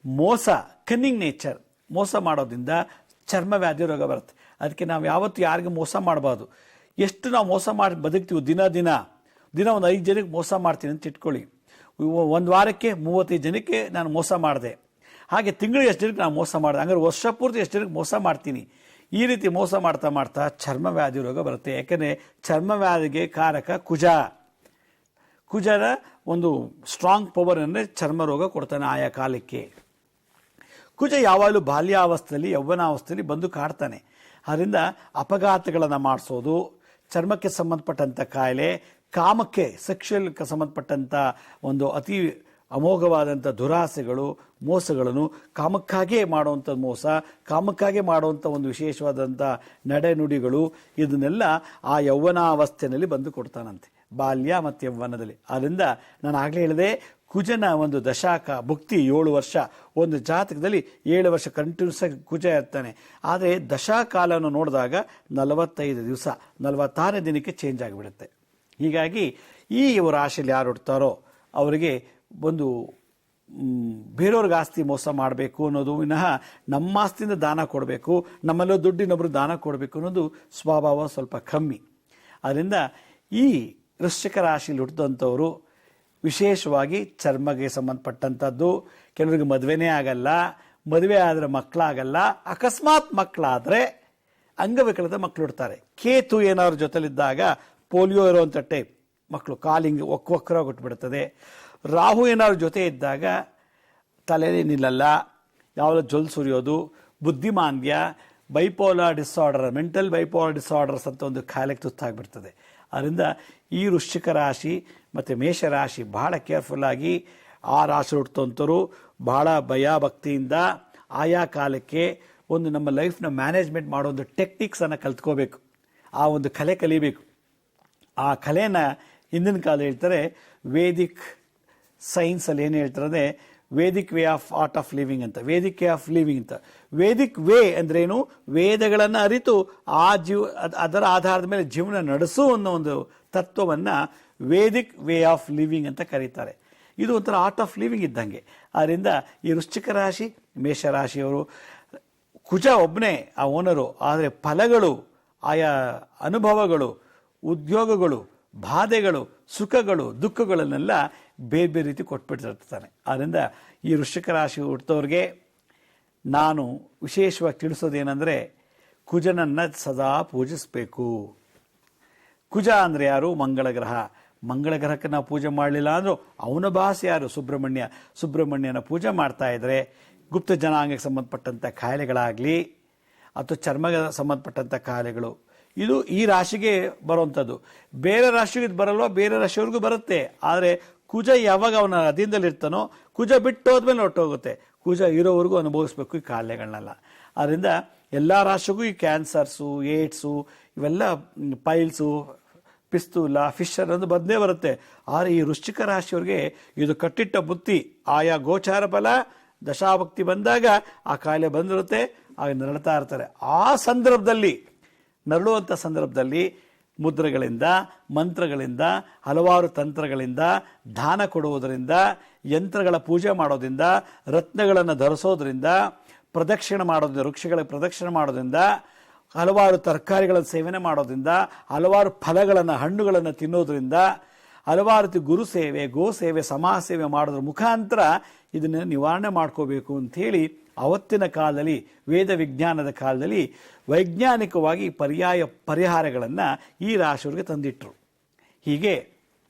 Speaker 1: ಮೋಸ, ಕನ್ನಿಂಗ್ ನೇಚರ್, ಮೋಸ ಮಾಡೋದ್ರಿಂದ ಚರ್ಮ ವ್ಯಾಧಿ ರೋಗ ಬರುತ್ತೆ. ಅದಕ್ಕೆ ನಾವು ಯಾವತ್ತೂ ಯಾರಿಗೂ ಮೋಸ ಮಾಡಬಾರ್ದು. ಎಷ್ಟು ನಾವು ಮೋಸ ಮಾಡಿ ಬದುಕ್ತೀವಿ, ದಿನ ಒಂದು 5 ಜನಕ್ಕೆ ಮೋಸ ಮಾಡ್ತೀನಿ ಅಂತ ಇಟ್ಕೊಳ್ಳಿ. ಒಂದು ವಾರಕ್ಕೆ 35 ಜನಕ್ಕೆ ನಾನು ಮೋಸ ಮಾಡಿದೆ. ಹಾಗೆ ತಿಂಗಳಿಗೆ ಎಷ್ಟು ಜನಕ್ಕೆ ನಾನು ಮೋಸ ಮಾಡಿದೆ, ಹಂಗಾರೆ ವರ್ಷ ಪೂರ್ತಿ ಎಷ್ಟು ಜನಕ್ಕೆ ಮೋಸ ಮಾಡ್ತೀನಿ. ಈ ರೀತಿ ಮೋಸ ಮಾಡ್ತಾ ಮಾಡ್ತಾ ಚರ್ಮ ವ್ಯಾಧಿ ರೋಗ ಬರುತ್ತೆ. ಯಾಕೆಂದರೆ ಚರ್ಮ ವ್ಯಾಧಿಗೆ ಕಾರಕ ಕುಜ. ಕುಜರ ಒಂದು ಸ್ಟ್ರಾಂಗ್ ಪವರ್ ಅಂದರೆ ಚರ್ಮ ರೋಗ ಕೊಡ್ತಾನೆ ಆಯಾ ಕಾಲಕ್ಕೆ. ಕುಜ ಯಾವಾಗಲೂ ಬಾಲ್ಯಾವಸ್ಥೆಯಲ್ಲಿ, ಯೌವನಾವಸ್ಥೆಯಲ್ಲಿ ಬಂದು ಕಾಡ್ತಾನೆ. ಅದರಿಂದ ಅಪಘಾತಗಳನ್ನು ಮಾಡಿಸೋದು, ಚರ್ಮಕ್ಕೆ ಸಂಬಂಧಪಟ್ಟಂಥ ಕಾಯಿಲೆ, ಕಾಮಕ್ಕೆ, ಸೆಕ್ಷುಯಲ್ಗೆ ಸಂಬಂಧಪಟ್ಟಂಥ ಒಂದು ಅತಿ ಅಮೋಘವಾದಂಥ ದುರಾಸೆಗಳು, ಮೋಸಗಳನ್ನು, ಕಾಮಕ್ಕಾಗೇ ಮಾಡುವಂಥ ಮೋಸ, ಕಾಮಕ್ಕಾಗೇ ಮಾಡುವಂಥ ಒಂದು ವಿಶೇಷವಾದಂಥ ನಡೆನುಡಿಗಳು, ಇದನ್ನೆಲ್ಲ ಆ ಯೌವನಾವಸ್ಥೆಯಲ್ಲಿ ಬಂದು ಕೊಡ್ತಾನಂತೆ, ಬಾಲ್ಯ ಮತ್ತು ಯೌವನದಲ್ಲಿ. ಆದ್ದರಿಂದ ನಾನು ಆಗಲೇ ಹೇಳಿದೆ, ಕುಜನ ಒಂದು ದಶಾಕ ಭುಕ್ತಿ 7 ವರ್ಷ, ಒಂದು ಜಾತಕದಲ್ಲಿ 7 ವರ್ಷ ಕಂಟಿನ್ಯೂಸ್ ಆಗಿ ಕುಜ ಇರ್ತಾನೆ. ಆದರೆ ದಶಾಕಾಲವನ್ನು ನೋಡಿದಾಗ 45 ದಿವಸ, 46ನೇ ದಿನಕ್ಕೆ ಚೇಂಜ್ ಆಗಿಬಿಡುತ್ತೆ. ಹೀಗಾಗಿ ಈ ರಾಶಿಯಲ್ಲಿ ಯಾರು ಹುಡ್ತಾರೋ ಅವರಿಗೆ ಒಂದು ಬೇರೆಯವ್ರಿಗೆ ಆಸ್ತಿ ಮೋಸ ಮಾಡಬೇಕು ಅನ್ನೋದು ವಿನಃ ನಮ್ಮ ಆಸ್ತಿಯಿಂದ ದಾನ ಕೊಡಬೇಕು, ನಮ್ಮಲ್ಲೋ ದುಡ್ಡಿನೊಬ್ಬರು ದಾನ ಕೊಡಬೇಕು ಅನ್ನೋದು ಸ್ವಭಾವ ಸ್ವಲ್ಪ ಕಮ್ಮಿ. ಅದರಿಂದ ಈ ವೃಶ್ಚಿಕ ರಾಶಿಯಲ್ಲಿ ಹುಟ್ಟಿದಂಥವರು ವಿಶೇಷವಾಗಿ ಚರ್ಮಗೆ ಸಂಬಂಧಪಟ್ಟಂಥದ್ದು, ಕೆಲವರಿಗೆ ಮದುವೆನೇ ಆಗಲ್ಲ, ಮದುವೆ ಆದರೆ ಮಕ್ಕಳಾಗಲ್ಲ, ಅಕಸ್ಮಾತ್ ಮಕ್ಕಳಾದರೆ ಅಂಗವಿಕಲದ ಮಕ್ಕಳು ಹುಡ್ತಾರೆ. ಕೇತು ಏನಾದ್ರು ಜೊತೆಲಿದ್ದಾಗ ಪೋಲಿಯೋ ಇರುವಂಥ ಟೈಪ್ ಮಕ್ಕಳು, ಕಾಲಿಂಗ್ ಒಕ್ಕರಾಗಿ ಹುಟ್ಟುಬಿಡ್ತದೆ. ರಾಹು ಏನಾದ್ರು ಜೊತೆ ಇದ್ದಾಗ ತಲೆನೇ ನಿಲ್ಲಲ್ಲ, ಯಾವಾಗ ಜೊಲ್ ಸುರಿಯೋದು, ಬುದ್ಧಿಮಾಂದ್ಯ, bipolar disorder, mental bipolar disorders ಅಂತ ಒಂದು ಕಾಯಿಲೆಗೆ ತುತ್ತಾಗ್ಬಿಡ್ತದೆ. ಅದರಿಂದ ಈ ವೃಶ್ಚಿಕ ರಾಶಿ ಮತ್ತು ಮೇಷರಾಶಿ ಬಹಳ ಕೇರ್ಫುಲ್ಲಾಗಿ ಆ ರಾಶಿ ಹುಟ್ಟುವಂಥವ್ರು ಬಹಳ ಭಯಭಕ್ತಿಯಿಂದ ಆಯಾ ಕಾಲಕ್ಕೆ ಒಂದು ನಮ್ಮ ಲೈಫ್ನ ಮ್ಯಾನೇಜ್ಮೆಂಟ್ ಮಾಡೋ ಒಂದು ಟೆಕ್ನಿಕ್ಸನ್ನು ಕಲ್ತ್ಕೋಬೇಕು, ಆ ಒಂದು ಕಲೆ ಕಲಿಬೇಕು. ಆ ಕಲೆನ ಹಿಂದಿನ ಕಾಲ ಹೇಳ್ತಾರೆ ವೇದಿಕ್ ಸೈನ್ಸಲ್ಲಿ ಏನು ಹೇಳ್ತಾರೆ, Vedic way of art of living ಅಂತ, ವೇದಿಕ್ ವೇ ಆಫ್ ಲಿವಿಂಗ್ ಅಂತ. ವೇದಿಕ್ ವೇ ಅಂದ್ರೇನು, ವೇದಗಳನ್ನು ಅರಿತು ಅದರ ಆಧಾರದ ಮೇಲೆ ಜೀವನ ನಡೆಸು ಅನ್ನೋ ಒಂದು ತತ್ವವನ್ನು ವೇದಿಕ್ ವೇ ಆಫ್ ಲಿವಿಂಗ್ ಅಂತ ಕರೀತಾರೆ. ಇದು ಒಂಥರ ಆರ್ಟ್ ಆಫ್ ಲಿವಿಂಗ್ ಇದ್ದಂಗೆ. ಆದ್ದರಿಂದ ಈ ವೃಶ್ಚಿಕ ರಾಶಿ ಮೇಷರಾಶಿಯವರು, ಕುಜ ಒಬ್ಬನೇ ಆ ಓನರು, ಆದರೆ ಫಲಗಳು, ಆಯಾ ಅನುಭವಗಳು, ಉದ್ಯೋಗಗಳು, ಬಾಧೆಗಳು, ಸುಖಗಳು, ದುಃಖಗಳನ್ನೆಲ್ಲ ಬೇರೆ ಬೇರೆ ರೀತಿ ಕೊಟ್ಬಿಟ್ಟಿರ್ತಾನೆ. ಆದ್ದರಿಂದ ಈ ವೃಶ್ಚಿಕ ರಾಶಿ ಹುಟ್ಟಿದವ್ರಿಗೆ ನಾನು ವಿಶೇಷವಾಗಿ ತಿಳಿಸೋದೇನೆಂದರೆ, ಕುಜನನ್ನು ಸದಾ ಪೂಜಿಸಬೇಕು. ಕುಜ ಅಂದರೆ ಯಾರು? ಮಂಗಳ ಗ್ರಹ. ಮಂಗಳ ಗ್ರಹಕ್ಕೆ ನಾವು ಪೂಜೆ ಮಾಡಲಿಲ್ಲ ಅಂದರೂ ಅವನ ಭಾಷೆ ಯಾರು? ಸುಬ್ರಹ್ಮಣ್ಯನ ಪೂಜೆ ಮಾಡ್ತಾ ಇದ್ರೆ ಗುಪ್ತ ಜನಾಂಗಕ್ಕೆ ಸಂಬಂಧಪಟ್ಟಂಥ ಕಾಯಿಲೆಗಳಾಗಲಿ ಅಥವಾ ಚರ್ಮಕ್ಕೆ ಸಂಬಂಧಪಟ್ಟಂಥ ಕಾಯಿಲೆಗಳು ಇದು ಈ ರಾಶಿಗೆ ಬರುವಂಥದ್ದು. ಬೇರೆ ರಾಶಿಗೆ ಇದು ಬರಲ್ವ? ಬೇರೆ ರಾಶಿಯವ್ರಿಗೂ ಬರುತ್ತೆ. ಆದರೆ ಕುಜ ಯಾವಾಗ ಅವನ ಅಧೀನದಲ್ಲಿರ್ತಾನೋ, ಕುಜ ಬಿಟ್ಟು ಹೋದ್ಮೇಲೆ ಹೊರಟೋಗುತ್ತೆ. ಕುಜ ಇರೋವರೆಗೂ ಅನುಭವಿಸ್ಬೇಕು ಈ ಕಾಯಿಲೆಗಳನ್ನೆಲ್ಲ. ಆದ್ದರಿಂದ ಎಲ್ಲ ರಾಶಿಗೂ ಈ ಕ್ಯಾನ್ಸರ್ಸು, ಏಡ್ಸು, ಇವೆಲ್ಲ ಪೈಲ್ಸು, ಪಿಸ್ತೂಲ, ಫಿಶರ್ ಅಂತ ಬಂದೇ ಬರುತ್ತೆ. ಆದರೆ ಈ ವೃಶ್ಚಿಕ ರಾಶಿಯವ್ರಿಗೆ ಇದು ಕಟ್ಟಿಟ್ಟ ಬುತ್ತಿ. ಆಯಾ ಗೋಚಾರ ಫಲ ದಶಾಭಕ್ತಿ ಬಂದಾಗ ಆ ಕಾಯಿಲೆ ಬಂದಿರುತ್ತೆ, ಆಗ ನರಳ್ತಾ ಇರ್ತಾರೆ. ಆ ಸಂದರ್ಭದಲ್ಲಿ, ನರಳುವಂಥ ಸಂದರ್ಭದಲ್ಲಿ ಮುದ್ರೆಗಳಿಂದ, ಮಂತ್ರಗಳಿಂದ, ಹಲವಾರು ತಂತ್ರಗಳಿಂದ, ದಾನ ಕೊಡುವುದರಿಂದ, ಯಂತ್ರಗಳ ಪೂಜೆ ಮಾಡೋದ್ರಿಂದ, ರತ್ನಗಳನ್ನು ಧರಿಸೋದ್ರಿಂದ, ಪ್ರದಕ್ಷಿಣೆ ಮಾಡೋದ್ರಿಂದ, ವೃಕ್ಷಗಳ ಪ್ರದಕ್ಷಿಣೆ ಮಾಡೋದ್ರಿಂದ, ಹಲವಾರು ತರಕಾರಿಗಳ ಸೇವನೆ ಮಾಡೋದ್ರಿಂದ, ಹಲವಾರು ಫಲಗಳನ್ನು, ಹಣ್ಣುಗಳನ್ನು ತಿನ್ನೋದ್ರಿಂದ, ಹಲವಾರು ರೀತಿ ಗುರು ಸೇವೆ, ಗೋ ಸೇವೆ, ಸಮಾಜ ಸೇವೆ ಮಾಡೋದ್ರ ಮುಖಾಂತರ ಇದನ್ನು ನಿವಾರಣೆ ಮಾಡ್ಕೋಬೇಕು ಅಂಥೇಳಿ ಅವತ್ತಿನ ಕಾಲದಲ್ಲಿ, ವೇದ ವಿಜ್ಞಾನದ ಕಾಲದಲ್ಲಿ ವೈಜ್ಞಾನಿಕವಾಗಿ ಪರಿಹಾರಗಳನ್ನು ಈ ರಾಶಿಯವರಿಗೆ ತಂದಿಟ್ಟರು. ಹೀಗೆ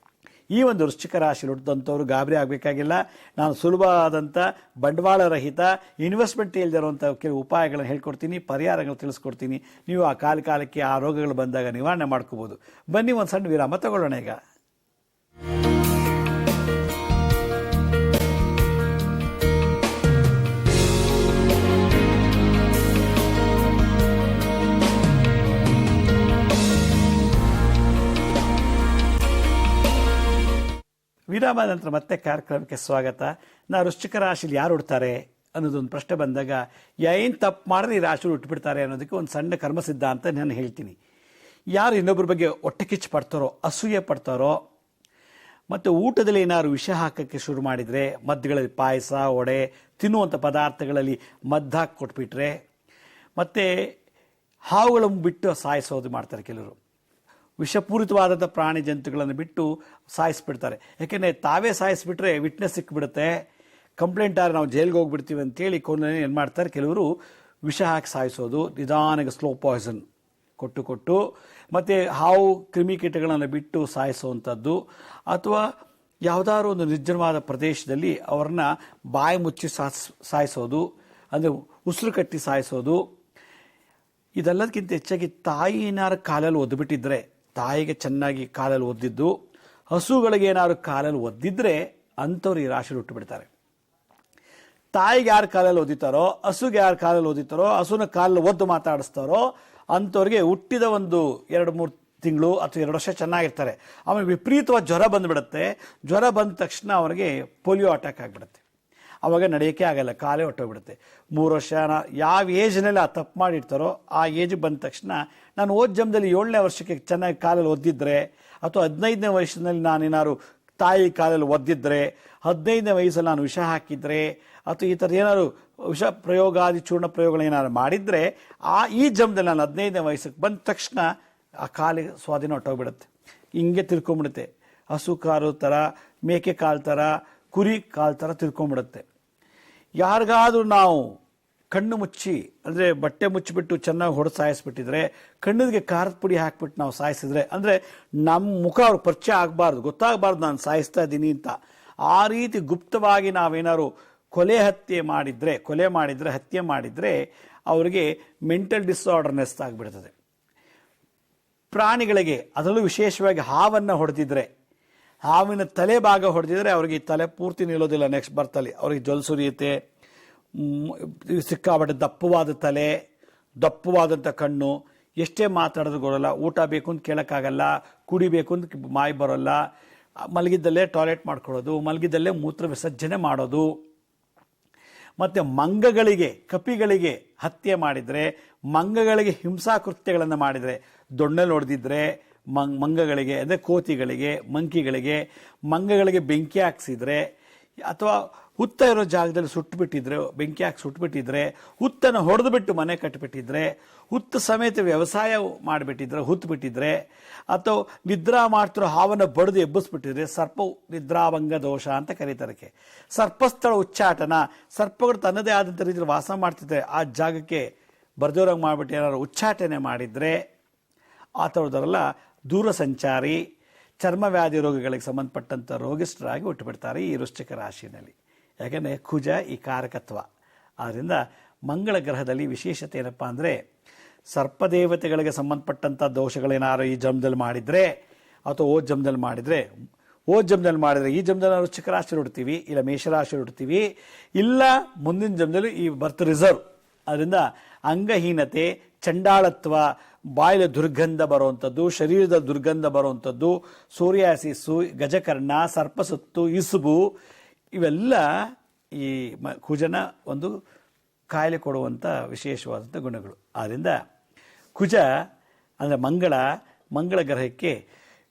Speaker 1: ಈ ಒಂದು ವೃಶ್ಚಿಕ ರಾಶಿ ಹುಟ್ಟಿದಂಥವ್ರು ಗಾಬರಿ ಆಗಬೇಕಾಗಿಲ್ಲ. ನಾನು ಸುಲಭವಾದಂಥ ಬಂಡವಾಳ ರಹಿತ ಇನ್ವೆಸ್ಟ್ಮೆಂಟ್ ಇಲ್ಲದಿರುವಂಥ ಕೆಲವು ಉಪಾಯಗಳನ್ನು ಹೇಳ್ಕೊಡ್ತೀನಿ, ಪರಿಹಾರಗಳು ತಿಳಿಸ್ಕೊಡ್ತೀನಿ. ನೀವು ಆ ಕಾಲಕ್ಕೆ ಆ ರೋಗಗಳು ಬಂದಾಗ ನಿವಾರಣೆ ಮಾಡ್ಕೋಬೋದು. ಬನ್ನಿ ಒಂದು ಸಣ್ಣ ವಿರಾಮ ತಗೊಳ್ಳೋಣ ಈಗ. ವಿರಾಮದ ನಂತರ ಮತ್ತೆ ಕಾರ್ಯಕ್ರಮಕ್ಕೆ ಸ್ವಾಗತ. ನಾವು ವೃಶ್ಚಿಕ ರಾಶಿಯಲ್ಲಿ ಯಾರು ಹುಡ್ತಾರೆ ಅನ್ನೋದೊಂದು ಪ್ರಶ್ನೆ ಬಂದಾಗ ಏನು ತಪ್ಪು ಮಾಡಿದ್ರೆ ಈ ರಾಶಿಯಲ್ಲಿ ಹುಟ್ಟುಬಿಡ್ತಾರೆ ಅನ್ನೋದಕ್ಕೆ ಒಂದು ಸಣ್ಣ ಕರ್ಮಸಿದ್ಧ ಅಂತ ನಾನು ಹೇಳ್ತೀನಿ. ಯಾರು ಇನ್ನೊಬ್ಬರ ಬಗ್ಗೆ ಹೊಟ್ಟೆ ಕಿಚ್ಚು ಪಡ್ತಾರೋ, ಅಸೂಯೆ ಪಡ್ತಾರೋ, ಮತ್ತು ಊಟದಲ್ಲಿ ಏನಾದ್ರು ವಿಷ ಹಾಕೋಕ್ಕೆ ಶುರು ಮಾಡಿದರೆ, ಮದ್ದುಗಳಲ್ಲಿ ಪಾಯಸ, ವಡೆ, ತಿನ್ನುವಂಥ ಪದಾರ್ಥಗಳಲ್ಲಿ ಮದ್ದು ಹಾಕಿ ಕೊಟ್ಬಿಟ್ರೆ, ಮತ್ತು ಹಾವುಗಳನ್ನು ಬಿಟ್ಟು ಸಾಯಿಸೋದು ಮಾಡ್ತಾರೆ ಕೆಲವರು. ವಿಷಪೂರಿತವಾದಂಥ ಪ್ರಾಣಿ ಜಂತುಗಳನ್ನು ಬಿಟ್ಟು ಸಾಯಿಸ್ಬಿಡ್ತಾರೆ. ಯಾಕೆಂದರೆ ತಾವೇ ಸಾಯಿಸಿಬಿಟ್ರೆ ವಿಟ್ನೆಸ್ ಸಿಕ್ಕಿಬಿಡುತ್ತೆ, ಕಂಪ್ಲೇಂಟ್ ಆದರೆ ನಾವು ಜೈಲಿಗೆ ಹೋಗ್ಬಿಡ್ತೀವಿ ಅಂತೇಳಿ ಏನು ಮಾಡ್ತಾರೆ ಕೆಲವರು, ವಿಷ ಹಾಕಿ ಸಾಯಿಸೋದು, ನಿಧಾನಕ್ಕೆ ಸ್ಲೋ ಪಾಯ್ಸನ್ ಕೊಟ್ಟು ಮತ್ತು ಹಾವು ಕ್ರಿಮಿಕೀಟಗಳನ್ನು ಬಿಟ್ಟು ಸಾಯಿಸುವಂಥದ್ದು, ಅಥವಾ ಯಾವುದಾದ್ರು ಒಂದು ನಿರ್ಜನವಾದ ಪ್ರದೇಶದಲ್ಲಿ ಅವ್ರನ್ನ ಬಾಯಿ ಮುಚ್ಚಿ ಸಾಯಿಸೋದು, ಅಂದರೆ ಉಸಿರು ಕಟ್ಟಿ ಸಾಯಿಸೋದು. ಇದೆಲ್ಲದಕ್ಕಿಂತ ಹೆಚ್ಚಾಗಿ ತಾಯಿ ಏನಾರು ಕಾಲಲ್ಲಿ ಒದ್ದುಬಿಟ್ಟಿದ್ರೆ, ತಾಯಿಗೆ ಚೆನ್ನಾಗಿ ಕಾಲಲ್ಲಿ ಒದ್ದಿದ್ದು, ಹಸುಗಳಿಗೆ ಏನಾದ್ರು ಕಾಲಲ್ಲಿ ಒದ್ದಿದ್ರೆ ಅಂಥವ್ರು ಈ ರಾಶಿಯಲ್ಲಿ ಹುಟ್ಟುಬಿಡ್ತಾರೆ. ತಾಯಿಗೆ ಯಾರು ಕಾಲಲ್ಲಿ ಓದಿತಾರೋ, ಹಸುಗೆ ಯಾರು ಕಾಲಲ್ಲಿ ಓದಿತಾರೋ, ಹಸುನ ಕಾಲಲ್ಲಿ ಒದ್ದು ಮಾತಾಡಿಸ್ತಾರೋ ಅಂಥವ್ರಿಗೆ ಹುಟ್ಟಿದ ಒಂದು 2-3 ತಿಂಗಳು ಅಥವಾ 2 ವರ್ಷ ಚೆನ್ನಾಗಿರ್ತಾರೆ. ಆಮೇಲೆ ವಿಪರೀತವಾದ ಜ್ವರ ಬಂದುಬಿಡುತ್ತೆ. ಜ್ವರ ಬಂದ ತಕ್ಷಣ ಅವರಿಗೆ ಪೋಲಿಯೋ ಅಟ್ಯಾಕ್ ಆಗಿಬಿಡುತ್ತೆ. ಆವಾಗ ನಡೆಯೋಕ್ಕೆ ಆಗಲ್ಲ, ಕಾಲೇ ಹೊಟ್ಟೋಗ್ಬಿಡುತ್ತೆ. 3 ವರ್ಷ ಯಾವ ಏಜ್ನಲ್ಲಿ ಆ ತಪ್ಪು ಮಾಡಿರ್ತಾರೋ ಆ ಏಜ್ ಬಂದ ತಕ್ಷಣ, ನಾನು ಓದ್ ಜನ್ಮದಲ್ಲಿ 7ನೇ ವರ್ಷಕ್ಕೆ ಚೆನ್ನಾಗಿ ಕಾಲಲ್ಲಿ ಒದ್ದಿದ್ರೆ, ಅಥವಾ 15ನೇ ವಯಸ್ಸಿನಲ್ಲಿ ನಾನೇನಾದ್ರು ತಾಯಿ ಕಾಲಲ್ಲಿ ಒದ್ದಿದ್ರೆ, 15ನೇ ವಯಸ್ಸಲ್ಲಿ ನಾನು ವಿಷ ಹಾಕಿದ್ರೆ, ಅಥವಾ ಈ ಥರ ಏನಾದ್ರು ವಿಷ ಪ್ರಯೋಗಾದಿ ಚೂರ್ಣ ಪ್ರಯೋಗಗಳೇನಾದ್ರು ಮಾಡಿದರೆ, ಈ ಜನ್ಮದಲ್ಲಿ ನಾನು 15ನೇ ವಯಸ್ಸಿಗೆ ಬಂದ ತಕ್ಷಣ ಆ ಕಾಲಿಗೆ ಸ್ವಾಧೀನ ಹೊಟ್ಟೋಗ್ಬಿಡುತ್ತೆ. ಹಿಂಗೆ ತಿರ್ಕೊಂಬಿಡುತ್ತೆ. ಹಸು ಕಾಲು ಥರ, ಮೇಕೆ ಕಾಲು ಥರ, ಕುರಿ ಕಾಲು ಥರ ತಿರ್ಕೊಂಬಿಡುತ್ತೆ. ಯಾರಿಗಾದ್ರೂ ನಾವು ಕಣ್ಣು ಮುಚ್ಚಿ, ಅಂದರೆ ಬಟ್ಟೆ ಮುಚ್ಚಿಬಿಟ್ಟು ಚೆನ್ನಾಗಿ ಹೊಡೆದು ಸಾಯಿಸ್ಬಿಟ್ಟಿದ್ರೆ, ಕಣ್ಣಿಗೆ ಖಾರದ ಪುಡಿ ಹಾಕ್ಬಿಟ್ಟು ನಾವು ಸಾಯಿಸಿದ್ರೆ, ಅಂದರೆ ನಮ್ಮ ಮುಖ ಅವ್ರಿಗೆ ಪರಿಚಯ ಆಗಬಾರ್ದು, ಗೊತ್ತಾಗಬಾರ್ದು ನಾನು ಸಾಯಿಸ್ತಾ ಇದ್ದೀನಿ ಅಂತ. ಆ ರೀತಿ ಗುಪ್ತವಾಗಿ ನಾವೇನಾದ್ರು ಹತ್ಯೆ ಮಾಡಿದರೆ ಅವರಿಗೆ ಮೆಂಟಲ್ ಡಿಸಾರ್ಡರ್ನೆಸ್ ಆಗಿಬಿಡ್ತದೆ. ಪ್ರಾಣಿಗಳಿಗೆ, ಅದರಲ್ಲೂ ವಿಶೇಷವಾಗಿ ಹಾವನ್ನು ಹೊಡೆದಿದ್ರೆ, ಹಾವಿನ ತಲೆ ಭಾಗ ಹೊಡೆದಿದ್ರೆ ಅವರಿಗೆ ತಲೆ ಪೂರ್ತಿ ನಿಲ್ಲೋದಿಲ್ಲ. ನೆಕ್ಸ್ಟ್ ಬರ್ತಲ್ಲಿ ಅವ್ರಿಗೆ ಜೊಲ್ ಸುರಿಯುತ್ತೆ, ಸಿಕ್ಕಾಬಟ್ಟೆ ದಪ್ಪವಾದ ತಲೆ, ದಪ್ಪವಾದಂಥ ಕಣ್ಣು, ಎಷ್ಟೇ ಮಾತಾಡೋದು ಬರೋಲ್ಲ, ಊಟ ಬೇಕು ಅಂತ ಕೇಳೋಕ್ಕಾಗಲ್ಲ, ಕುಡಿಬೇಕು ಅಂತ ಮಾಯಿ ಬರೋಲ್ಲ, ಮಲಗಿದ್ದಲ್ಲೇ ಟಾಯ್ಲೆಟ್ ಮಾಡ್ಕೊಳ್ಳೋದು, ಮಲಗಿದ್ದಲ್ಲೇ ಮೂತ್ರ ವಿಸರ್ಜನೆ ಮಾಡೋದು. ಮತ್ತು ಮಂಗಗಳಿಗೆ, ಕಪಿಗಳಿಗೆ ಹತ್ಯೆ ಮಾಡಿದರೆ, ಮಂಗಗಳಿಗೆ ಹಿಂಸಾಕೃತ್ಯಗಳನ್ನು ಮಾಡಿದರೆ, ದೊಣ್ಣೆಲ್ಲಿ ಹೊಡೆದಿದ್ರೆ ಮಂಗಗಳಿಗೆ, ಅಂದರೆ ಕೋತಿಗಳಿಗೆ, ಮಂಕಿಗಳಿಗೆ, ಮಂಗಗಳಿಗೆ ಬೆಂಕಿ ಹಾಕ್ಸಿದ್ರೆ, ಅಥವಾ ಹುತ್ತ ಇರೋ ಜಾಗದಲ್ಲಿ ಸುಟ್ಟುಬಿಟ್ಟಿದ್ರೆ, ಬೆಂಕಿ ಹಾಕಿ ಸುಟ್ಟುಬಿಟ್ಟಿದ್ರೆ, ಹುತ್ತನ್ನು ಹೊಡೆದು ಬಿಟ್ಟು ಮನೆ ಕಟ್ಟಿಬಿಟ್ಟಿದ್ರೆ, ಹುತ್ತು ಸಮೇತ ವ್ಯವಸಾಯ ಮಾಡಿಬಿಟ್ಟಿದ್ರೆ, ಹುತ್ತುಬಿಟ್ಟಿದ್ರೆ, ಅಥವಾ ನಿದ್ರಾ ಮಾಡ್ತಿರೋ ಹಾವನ್ನು ಬಡಿದು ಎಬ್ಬಿಸ್ಬಿಟ್ಟಿದ್ರೆ, ಸರ್ಪ ನಿದ್ರಾಭಂಗ ದೋಷ ಅಂತ ಕರೀತಾರೆ. ಸರ್ಪಸ್ಥಳ ಉಚ್ಚಾಟನ, ಸರ್ಪಗಳು ತನ್ನದೇ ಆದಂಥ ರೀತಿಯಲ್ಲಿ ವಾಸ ಮಾಡ್ತಿದ್ರೆ ಆ ಜಾಗಕ್ಕೆ ಬರ್ದೋರಂಗೆ ಮಾಡಿಬಿಟ್ಟು ಏನಾದ್ರು ಉಚ್ಚಾಟನೆ ಮಾಡಿದರೆ, ಆ ಥರದವರೆಲ್ಲ ದೂರ ಸಂಚಾರಿ, ಚರ್ಮವ್ಯಾಧಿ ರೋಗಗಳಿಗೆ ಸಂಬಂಧಪಟ್ಟಂಥ ರೋಗಿಷ್ಠರಾಗಿ ಹುಟ್ಟುಬಿಡ್ತಾರೆ ಈ ವೃಶ್ಚಿಕ ರಾಶಿಯಲ್ಲಿ. ಯಾಕೆಂದರೆ ಕುಜ ಈ ಕಾರಕತ್ವ. ಆದ್ದರಿಂದ ಮಂಗಳ ಗ್ರಹದಲ್ಲಿ ವಿಶೇಷತೆ ಏನಪ್ಪ ಅಂದರೆ, ಸರ್ಪದೇವತೆಗಳಿಗೆ ಸಂಬಂಧಪಟ್ಟಂಥ ದೋಷಗಳೇನಾದ್ರು ಈ ಜನ್ಮದಲ್ಲಿ ಮಾಡಿದರೆ, ಅಥವಾ ಓದ್ ಜನ್ಮದಲ್ಲಿ ಮಾಡಿದರೆ ಈ ಜನ್ಮದಲ್ಲಿ ನಾವು ವೃಶ್ಚಿಕ ರಾಶಿ ಹುಡ್ತೀವಿ, ಇಲ್ಲ ಮೇಷರಾಶಿ ಹುಡ್ತೀವಿ, ಇಲ್ಲ ಮುಂದಿನ ಜನ್ಮದಲ್ಲಿ ಈ ಬರ್ತ್ ರಿಸರ್ವ್. ಅದರಿಂದ ಅಂಗಹೀನತೆ, ಚಂಡಾಳತ್ವ, ಬಾಯಿಲ ದುರ್ಗಂಧ ಬರುವಂಥದ್ದು, ಶರೀರದ ದುರ್ಗಂಧ ಬರುವಂಥದ್ದು, ಸೋರಿಯಾಸಿಸ್ಸು, ಗಜಕರ್ಣ, ಸರ್ಪಸುತ್ತು, ಇಸುಬು, ಇವೆಲ್ಲ ಈ ಕುಜನ ಒಂದು ಕಾಯಿಲೆ ಕೊಡುವಂಥ ವಿಶೇಷವಾದಂಥ ಗುಣಗಳು. ಆದ್ದರಿಂದ ಕುಜ ಅಂದರೆ ಮಂಗಳ ಗ್ರಹಕ್ಕೆ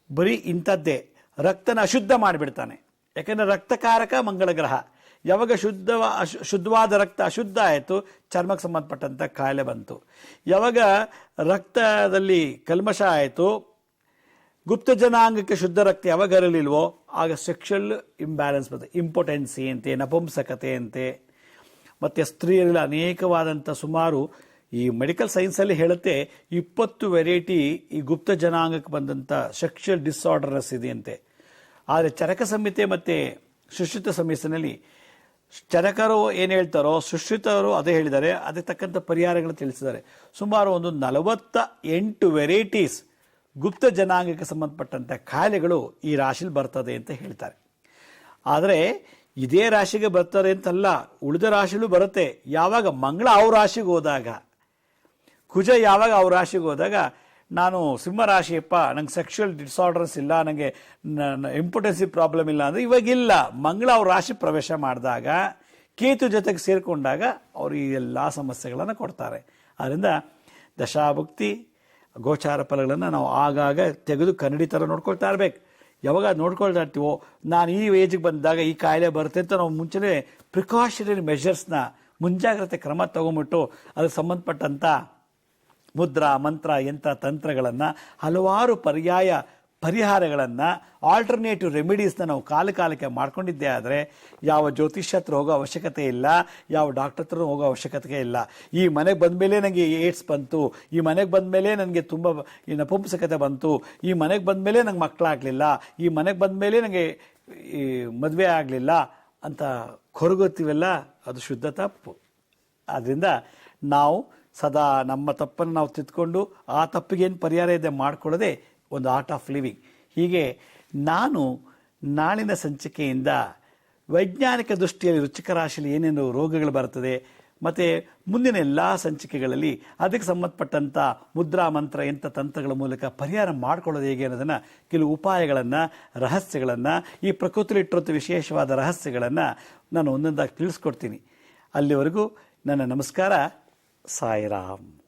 Speaker 1: ಬರೀ ಇಂಥದ್ದೇ ರಕ್ತನ ಅಶುದ್ಧ ಮಾಡಿಬಿಡ್ತಾನೆ. ಯಾಕೆಂದರೆ ರಕ್ತಕಾರಕ ಮಂಗಳ ಗ್ರಹ. ಯಾವಾಗ ಶುದ್ಧವಾದ ರಕ್ತ ಅಶುದ್ಧ ಆಯಿತು, ಚರ್ಮಕ್ಕೆ ಸಂಬಂಧಪಟ್ಟಂಥ ಕಾಯಿಲೆ ಬಂತು. ಯಾವಾಗ ರಕ್ತದಲ್ಲಿ ಕಲ್ಮಶ ಆಯಿತು, ಗುಪ್ತ ಜನಾಂಗಕ್ಕೆ ಶುದ್ಧ ರಕ್ತ ಯಾವಾಗ ಇರಲಿಲ್ವೋ ಆಗ ಸೆಕ್ಷುವಲ್ ಇಂಬ್ಯಾಲೆನ್ಸ್ ಬರುತ್ತೆ. ಇಂಪೊಟೆನ್ಸಿ ಅಂತೆ, ನಪುಂಸಕತೆ ಅಂತೆ. ಮತ್ತು ಸ್ತ್ರೀಯರಲ್ಲಿ ಅನೇಕವಾದಂಥ ಸುಮಾರು ಈ ಮೆಡಿಕಲ್ ಸೈನ್ಸಲ್ಲಿ ಹೇಳುತ್ತೆ 20 ವೆರೈಟಿ ಈ ಗುಪ್ತ ಜನಾಂಗಕ್ಕೆ ಬಂದಂಥ ಸೆಕ್ಷುವಲ್ ಡಿಸಾರ್ಡರ್ಸ್ ಇದೆಯಂತೆ. ಆದರೆ ಚರಕ ಸಂಹಿತೆ ಮತ್ತು ಸುಶ್ರುತ ಸಂಹಿತೆಯಲ್ಲಿ ಚರಕರು ಏನು ಹೇಳ್ತಾರೋ ಸುಶ್ರುತರು ಅದೇ ಹೇಳಿದ್ದಾರೆ, ಅದಕ್ಕೆ ತಕ್ಕಂಥ ಪರಿಹಾರಗಳನ್ನು ತಿಳಿಸಿದ್ದಾರೆ. ಸುಮಾರು ಒಂದು 48 ವೆರೈಟೀಸ್ ಗುಪ್ತ ಜನಾಂಗಕ್ಕೆ ಸಂಬಂಧಪಟ್ಟಂಥ ಕಾಯಿಲೆಗಳು ಈ ರಾಶಿಲಿ ಬರ್ತದೆ ಅಂತ ಹೇಳ್ತಾರೆ. ಆದರೆ ಇದೇ ರಾಶಿಗೆ ಬರ್ತಾರೆ ಅಂತಲ್ಲ, ಉಳಿದ ರಾಶಿಲೂ ಬರುತ್ತೆ. ಯಾವಾಗ ಮಂಗಳ ಅವ್ರ ರಾಶಿಗೆ ಹೋದಾಗ, ಕುಜ ಯಾವಾಗ ಅವ್ರ ರಾಶಿಗೆ ಹೋದಾಗ, ನಾನು ಸಿಂಹರಾಶಿಯಪ್ಪ, ನಂಗೆ ಸೆಕ್ಷುವಲ್ ಡಿಸಾರ್ಡರ್ಸ್ ಇಲ್ಲ, ನನಗೆ ಇಂಪೊಟೆನ್ಸಿ ಪ್ರಾಬ್ಲಮ್ ಇಲ್ಲ ಅಂದರೆ ಇವಾಗಿಲ್ಲ. ಮಂಗಳ ಅವ್ರ ರಾಶಿ ಪ್ರವೇಶ ಮಾಡಿದಾಗ, ಕೇತು ಜೊತೆಗೆ ಸೇರಿಕೊಂಡಾಗ ಅವರು ಈ ಎಲ್ಲ ಸಮಸ್ಯೆಗಳನ್ನು ಕೊಡ್ತಾರೆ. ಆದ್ದರಿಂದ ದಶಾಭುಕ್ತಿ ಗೋಚಾರ ಫಲಗಳನ್ನು ನಾವು ಆಗಾಗ ತೆಗೆದು ಕನ್ನಡಿ ಥರ ನೋಡ್ಕೊಳ್ತಾ ಇರಬೇಕು. ಯಾವಾಗ ನೋಡ್ಕೊಳ್ತಾ ಇರ್ತೀವೋ, ನಾನು ಈ ಏಜಿಗೆ ಬಂದಾಗ ಈ ಕಾಯಿಲೆ ಬರುತ್ತೆ ಅಂತ ನಾವು ಮುಂಚೆನೇ ಪ್ರಿಕಾಷನರಿ ಮೆಷರ್ಸ್ನ, ಮುಂಜಾಗ್ರತೆ ಕ್ರಮ ತಗೊಂಬಿಟ್ಟು ಅದಕ್ಕೆ ಸಂಬಂಧಪಟ್ಟಂಥ ಮುದ್ರಾ, ಮಂತ್ರ, ಯಂತ್ರ, ತಂತ್ರಗಳನ್ನು, ಹಲವಾರು ಪರಿಹಾರಗಳನ್ನು, ಆಲ್ಟರ್ನೇಟಿವ್ ರೆಮಿಡೀಸ್ನ ನಾವು ಕಾಲಕ್ಕೆ ಮಾಡ್ಕೊಂಡಿದ್ದೇ ಆದರೆ ಯಾವ ಜ್ಯೋತಿಷ್ಯ ಹತ್ರ ಹೋಗೋ ಅವಶ್ಯಕತೆ ಇಲ್ಲ, ಯಾವ ಡಾಕ್ಟರ್ ಹತ್ರ ಹೋಗೋ ಅವಶ್ಯಕತೆ ಇಲ್ಲ. ಈ ಮನೆಗೆ ಬಂದ ಮೇಲೆ ನನಗೆ ಏಡ್ಸ್ ಬಂತು, ಈ ಮನೆಗೆ ಬಂದ ಮೇಲೆ ನನಗೆ ತುಂಬ ಈ ನಪುಂಸಕತೆ ಬಂತು, ಈ ಮನೆಗೆ ಬಂದ ಮೇಲೆ ನಂಗೆ ಮಕ್ಕಳಾಗಲಿಲ್ಲ, ಈ ಮನೆಗೆ ಬಂದ ಮೇಲೆ ನನಗೆ ಈ ಮದುವೆ ಆಗಲಿಲ್ಲ ಅಂತ ಕೊರಗುತ್ತೀವಲ್ಲ, ಅದು ಶುದ್ಧ ತಪ್ಪು. ಆದ್ದರಿಂದ ನಾವು ಸದಾ ನಮ್ಮ ತಪ್ಪನ್ನು ನಾವು ತಿದ್ಕೊಂಡು ಆ ತಪ್ಪಿಗೇನು ಪರಿಹಾರ ಇದೆ ಮಾಡಿಕೊಳ್ಳೋದೇ ಒಂದು ಆರ್ಟ್ ಆಫ್ ಲಿವಿಂಗ್. ಹೀಗೆ ನಾನು ನಾಳಿನ ಸಂಚಿಕೆಯಿಂದ ವೈಜ್ಞಾನಿಕ ದೃಷ್ಟಿಯಲ್ಲಿ ವೃಶ್ಚಿಕ ರಾಶಿಯಲ್ಲಿ ಏನೇನು ರೋಗಗಳು ಬರ್ತದೆ ಮತ್ತು ಮುಂದಿನ ಎಲ್ಲ ಸಂಚಿಕೆಗಳಲ್ಲಿ ಅದಕ್ಕೆ ಸಂಬಂಧಪಟ್ಟಂಥ ಮುದ್ರಾ ಮಂತ್ರ ಎಂಥ ತಂತ್ರಗಳ ಮೂಲಕ ಪರಿಹಾರ ಮಾಡ್ಕೊಳ್ಳೋದು ಹೇಗೆ ಅನ್ನೋದನ್ನು, ಕೆಲವು ಉಪಾಯಗಳನ್ನು, ರಹಸ್ಯಗಳನ್ನು, ಈ ಪ್ರಕೃತಿಲಿಟ್ಟಿರೋ ವಿಶೇಷವಾದ ರಹಸ್ಯಗಳನ್ನು ನಾನು ಒಂದೊಂದಾಗಿ ತಿಳಿಸ್ಕೊಡ್ತೀನಿ. ಅಲ್ಲಿವರೆಗೂ ನನ್ನ ನಮಸ್ಕಾರ. ಸಾಯಿರಾಮ್.